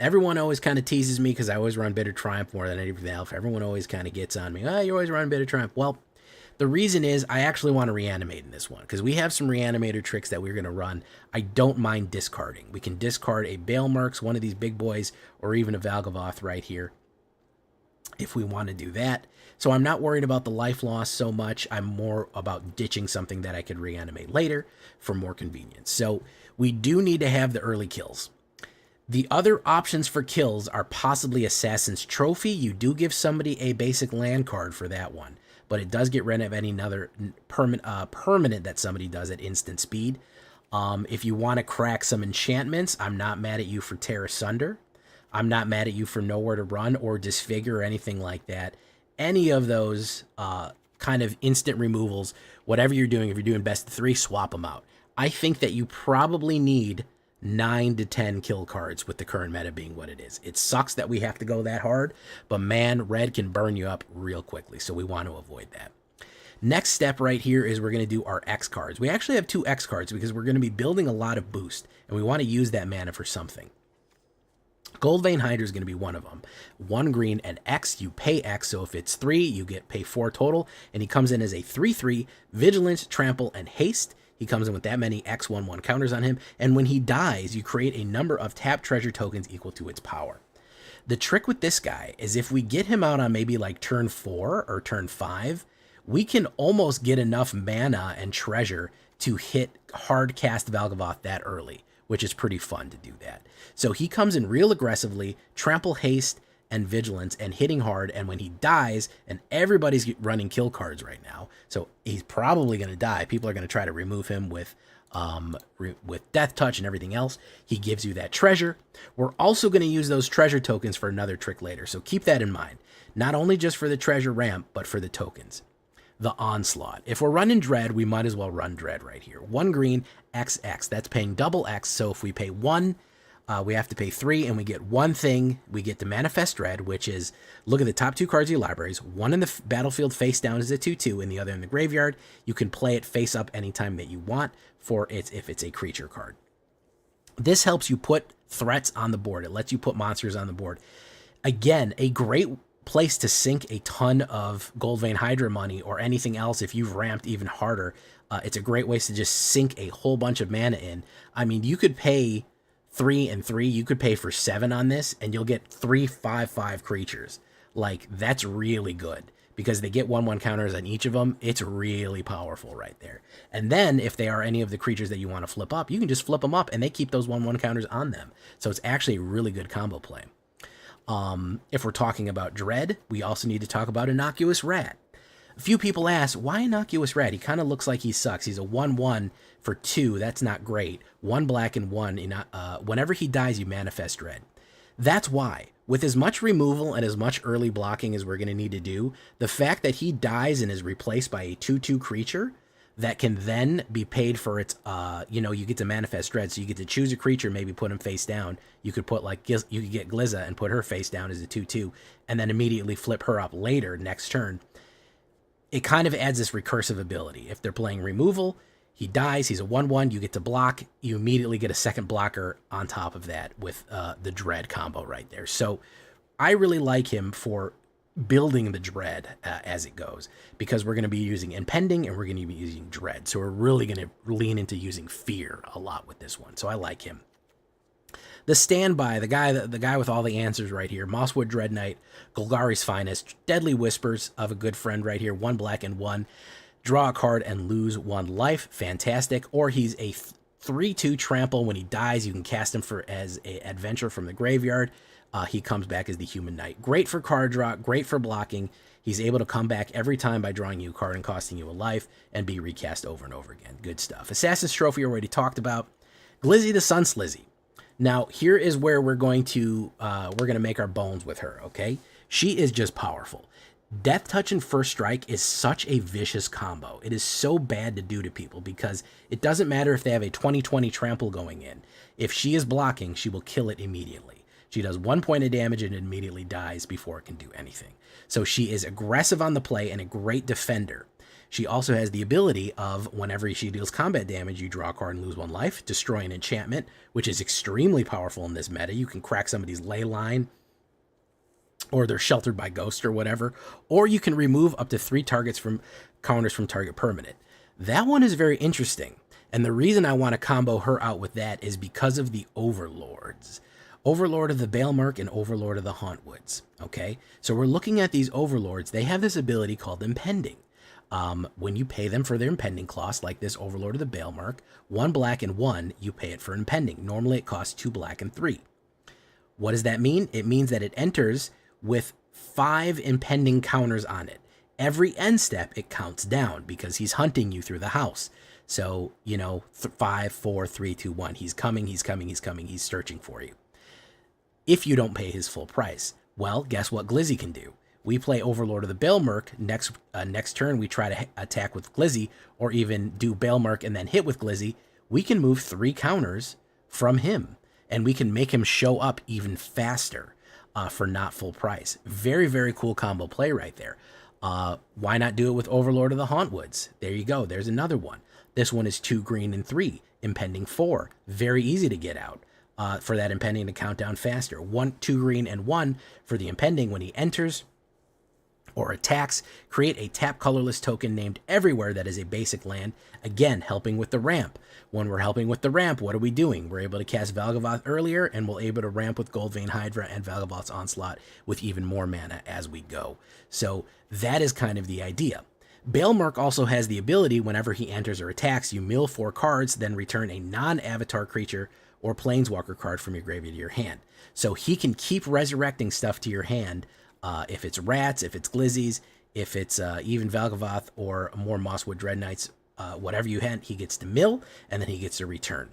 A: Everyone always kind of teases me because I always run bitter triumph more than anything else. Everyone always kind of gets on me. Oh, you always run bitter triumph. Well, the reason is I actually want to reanimate in this one because we have some reanimator tricks that we're going to run. I don't mind discarding. We can discard a Balemerx, one of these big boys, or even a Valgavoth right here if we want to do that. So I'm not worried about the life loss so much. I'm more about ditching something that I could reanimate later for more convenience. So we do need to have the early kills. The other options for kills are possibly Assassin's Trophy. You do give somebody a basic land card for that one, but it does get rid of any other permanent that somebody does at instant speed. If you want to crack some enchantments, I'm not mad at you for Tear Asunder. I'm not mad at you for Nowhere to Run or Disfigure or anything like that. Any of those kind of instant removals, whatever you're doing, if you're doing best of 3, swap them out. I think that you probably need 9 to 10 kill cards with the current meta being what it is. It sucks that we have to go that hard, but man, red can burn you up real quickly, so we want to avoid that. Next step right here is we're going to do our X cards. We actually have 2 X cards because we're going to be building a lot of boost, and we want to use that mana for something. Goldvein Hydra is going to be one of them. 1 green and X, you pay X, so if it's 3, you pay 4 total, and he comes in as a 3/3, Vigilance, Trample, and Haste. He comes in with that many X/1/1 counters on him, and when he dies, you create a number of tapped treasure tokens equal to its power. The trick with this guy is if we get him out on maybe like turn 4 or turn 5, we can almost get enough mana and treasure to hit hard cast Valgavoth that early, which is pretty fun to do that. So he comes in real aggressively, Trample, Haste, and Vigilance, and hitting hard, and when he dies, and everybody's running kill cards right now, so he's probably going to die. People are going to try to remove him with Death Touch and everything else. He gives you that treasure. We're also going to use those treasure tokens for another trick later, so keep that in mind. Not only just for the treasure ramp, but for the tokens. The Onslaught. If we're running Dread, we might as well run Dread right here. 1 green, XX. That's paying double X, so if we pay 1, we have to pay 3, and we get 1 thing. We get to Manifest Dread, which is, look at the top 2 cards of your libraries. 1 in the battlefield face down is a 2/2, and the other in the graveyard. You can play it face up anytime that you want if it's a creature card. This helps you put threats on the board. It lets you put monsters on the board. Again, a great place to sink a ton of Goldvein Hydra money or anything else if you've ramped even harder. It's a great way to just sink a whole bunch of mana in. I mean, you could pay 3 and 3, you could pay for 7 on this, and you'll get 3 5/5 creatures. Like, that's really good because they get 1/1 counters on each of them. It's really powerful right there. And then if they are any of the creatures that you want to flip up, you can just flip them up and they keep those 1/1 counters on them. So it's actually a really good combo play. If we're talking about Dread, we also need to talk about Innocuous Rat. A few people ask, why Innocuous Rat? He kind of looks like he sucks. He's a 1/1 for 2. That's not great. 1 black and 1. Whenever he dies, you manifest Dread. That's why. With as much removal and as much early blocking as we're going to need to do, the fact that he dies and is replaced by a 2/2 creature that can then be paid for its, you get to manifest Dread. So you get to choose a creature, maybe put him face down. You could put you could get Glizza and put her face down as a 2/2 and then immediately flip her up later next turn. It kind of adds this recursive ability. If they're playing removal, he dies, he's a 1/1, you get to block, you immediately get a second blocker on top of that with the Dread combo right there. So I really like him for building the Dread as it goes, because we're going to be using Impending and we're going to be using Dread. So we're really going to lean into using Fear a lot with this one. So I like him. The Standby, the guy with all the answers right here. Mosswood Dread Knight, Golgari's Finest, Deadly Whispers of a good friend right here. 1 black and 1. Draw a card and lose 1 life. Fantastic. Or he's a 3/2 trample. When he dies, you can cast him as an adventure from the graveyard. He comes back as the Human Knight. Great for card draw, great for blocking. He's able to come back every time by drawing you a card and costing you a life and be recast over and over again. Good stuff. Assassin's Trophy already talked about. Glizzy the Sun Slizzy. Now, here is where we're going to make our bones with her, okay? She is just powerful. Death Touch and First Strike is such a vicious combo. It is so bad to do to people because it doesn't matter if they have a 20/20 trample going in. If she is blocking, she will kill it immediately. She does 1 point of damage and immediately dies before it can do anything. So she is aggressive on the play and a great defender. She also has the ability of, whenever she deals combat damage, you draw a card and lose 1 life, destroy an enchantment, which is extremely powerful in this meta. You can crack somebody's ley line, or they're sheltered by ghost or whatever, or you can remove up to 3 targets from counters from target permanent. That one is very interesting, and the reason I want to combo her out with that is because of the Overlords. Overlord of the Balemark and Overlord of the Hauntwoods, okay? So we're looking at these Overlords. They have this ability called Impending. When you pay them for their Impending cost, like this Overlord of the Balemark, 1 black and 1, you pay it for Impending. Normally it costs 2 black and 3. What does that mean? It means that it enters with 5 impending counters on it. Every end step, it counts down because he's hunting you through the house. So, 5, 4, 3, 2, 1. He's coming, he's coming, he's coming, he's searching for you. If you don't pay his full price, well, guess what Glizzy can do? We play Overlord of the Balemark. Next turn, we try to attack with Glizzy, or even do Balemark and then hit with Glizzy. We can move 3 counters from him, and we can make him show up even faster. For not full price. Very, very cool combo play right there. Why not do it with Overlord of the Hauntwoods? There you go. There's another one. This one is 2 green and 3. Impending 4. Very easy to get out for that Impending to count down faster. 2 green and 1 for the Impending. When he enters or attacks, create a tap colorless token named Everywhere that is a basic land. Again, helping with the ramp. When we're helping with the ramp, what are we doing? We're able to cast Valgavoth earlier, and we're able to ramp with Goldvein Hydra and Valgavoth's Onslaught with even more mana as we go. So that is kind of the idea. Balemark also has the ability, whenever he enters or attacks, you mill 4 cards, then return a non-avatar creature or planeswalker card from your graveyard to your hand. So he can keep resurrecting stuff to your hand, if it's rats, if it's glizzies, if it's even Valgavoth or more Mosswood Dread Knights, whatever you had, he gets to mill, and then he gets to return.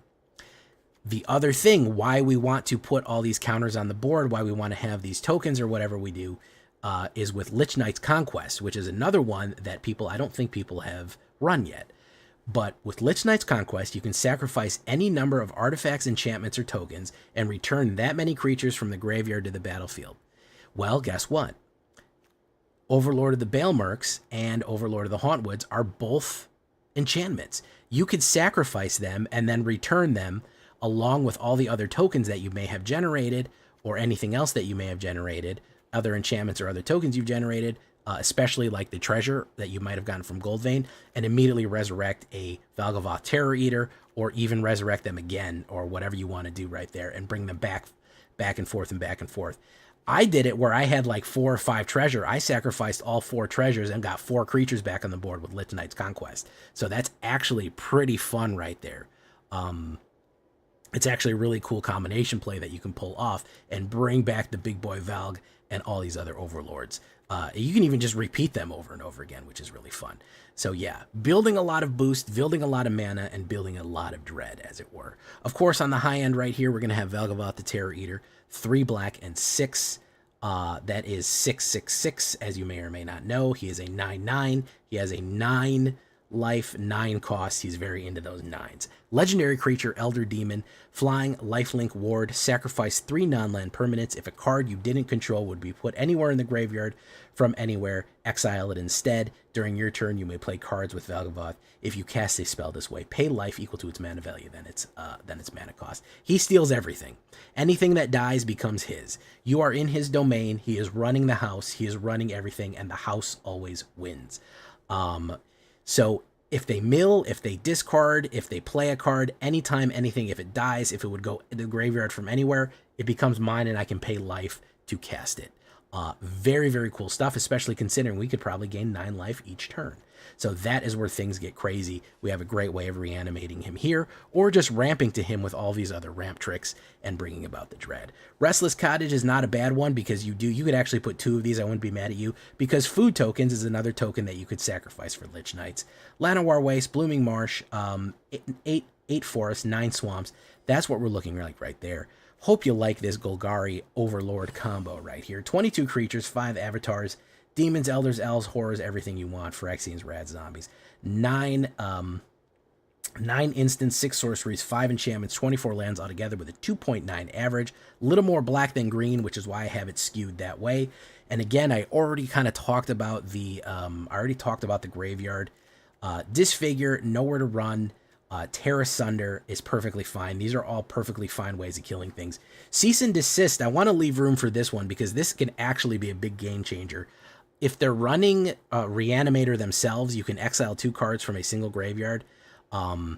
A: The other thing, why we want to put all these counters on the board, why we want to have these tokens or whatever we do, is with Lich Knight's Conquest, which is another one that I don't think people have run yet. But with Lich Knight's Conquest, you can sacrifice any number of artifacts, enchantments, or tokens, and return that many creatures from the graveyard to the battlefield. Well, guess what? Overlord of the Balemarks and Overlord of the Hauntwoods are both enchantments. You could sacrifice them and then return them along with all the other tokens that you may have generated, or anything else that you may have generated, other enchantments or other tokens you've generated, especially like the treasure that you might have gotten from Goldvein, and immediately resurrect a Valgavoth Terror Eater, or even resurrect them again, or whatever you want to do right there, and bring them back and forth and back and forth. I did it where I had like 4 or 5 treasure. I sacrificed all 4 treasures and got 4 creatures back on the board with Lich Knight's Conquest. So that's actually pretty fun right there. It's actually a really cool combination play that you can pull off and bring back the big boy Valg and all these other Overlords. You can even just repeat them over and over again, which is really fun. So yeah, building a lot of boost, building a lot of mana, and building a lot of dread, as it were. Of course, on the high end right here, we're going to have Valgavoth the Terror Eater, 3 black and 6. That is 6/6/6, as you may or may not know. He is a 9/9. He has a 9 life, 9 cost. He's very into those 9s. Legendary creature, Elder Demon, flying, lifelink ward, sacrifice 3 non-land permanents. If a card you didn't control would be put anywhere in the graveyard from anywhere, exile it instead. During your turn, you may play cards with Valgavoth. If you cast a spell this way, pay life equal to its mana value, then its mana cost. He steals everything. Anything that dies becomes his. You are in his domain. He is running the house. He is running everything, and the house always wins. So if they mill, if they discard, if they play a card, anytime, anything, if it dies, if it would go in the graveyard from anywhere, it becomes mine and I can pay life to cast it. Very, very cool stuff, especially considering we could probably gain 9 life each turn. So that is where things get crazy. We have a great way of reanimating him here, or just ramping to him with all these other ramp tricks and bringing about the dread. Restless Cottage is not a bad one because you could actually put 2 of these. I wouldn't be mad at you, because food tokens is another token that you could sacrifice for Lich Knights. Llanowar Waste, Blooming Marsh, 8 forests, 9 swamps. That's what we're looking like right there. Hope you like this Golgari Overlord combo right here. 22 creatures, 5 avatars, demons, elders, elves, horrors, everything you want, Phyrexians, rad zombies. 9 instants, 6 sorceries, 5 enchantments, 24 lands altogether with a 2.9 average. A little more black than green, which is why I have it skewed that way. And again, I already kind of talked about the graveyard. Disfigure, nowhere to run. Tear Asunder is perfectly fine. These are all perfectly fine ways of killing things. Cease and Desist, I want to leave room for this one because this can actually be a big game changer. If they're running Reanimator themselves, you can exile 2 cards from a single graveyard, and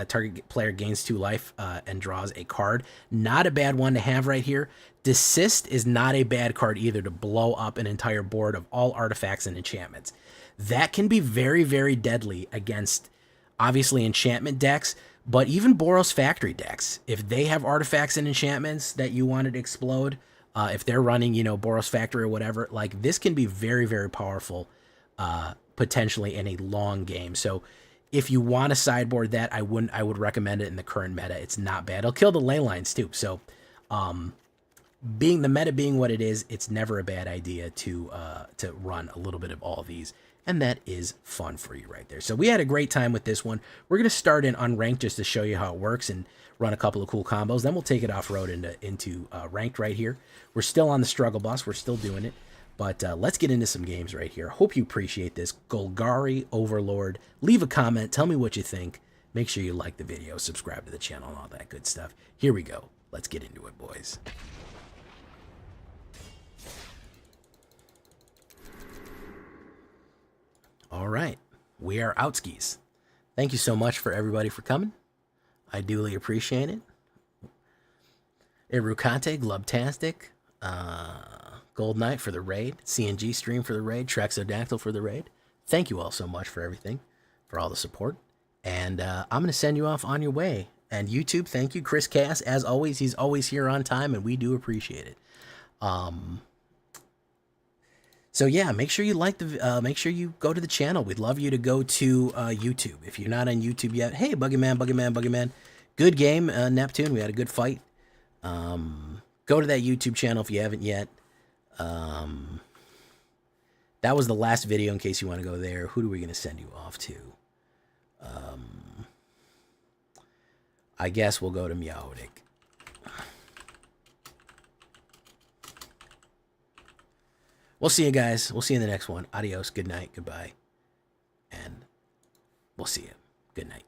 A: target player gains 2 life and draws a card. Not a bad one to have right here. Desist is not a bad card either to blow up an entire board of all artifacts and enchantments. That can be very, very deadly against, obviously, enchantment decks, but even Boros Factory decks. If they have artifacts and enchantments that you wanted to explode, if they're running, Boros Factory or whatever, like, this can be very, very powerful, potentially in a long game. So if you want to sideboard that, I would recommend it in the current meta. It's not bad. It'll kill the ley lines too. So, being the meta being what it is, it's never a bad idea to run a little bit of all of these. And that is fun for you right there. So we had a great time with this one. We're going to start in unranked just to show you how it works and run a couple of cool combos. Then we'll take it off-road into ranked right here. We're still on the struggle bus. We're still doing it. But let's get into some games right here. Hope you appreciate this. Golgari Overlord. Leave a comment. Tell me what you think. Make sure you like the video, subscribe to the channel, and all that good stuff. Here we go. Let's get into it, boys. All right, we are outskis. Thank you so much for everybody for coming. I duly appreciate it. Irukante, Glubtastic, Gold Knight for the raid, CNG Stream for the raid, Trexodactyl for the raid. Thank you all so much for everything, for all the support. And I'm going to send you off on your way. And YouTube, thank you. Chris Cass, as always, he's always here on time, and we do appreciate it. So yeah, make sure you make sure you go to the channel. We'd love you to go to YouTube. If you're not on YouTube yet, hey, Buggyman. Good game, Neptune. We had a good fight. Go to that YouTube channel if you haven't yet. That was the last video in case you want to go there. Who are we going to send you off to? I guess we'll go to Meowdic. We'll see you guys. We'll see you in the next one. Adios. Good night. Goodbye. And we'll see you. Good night.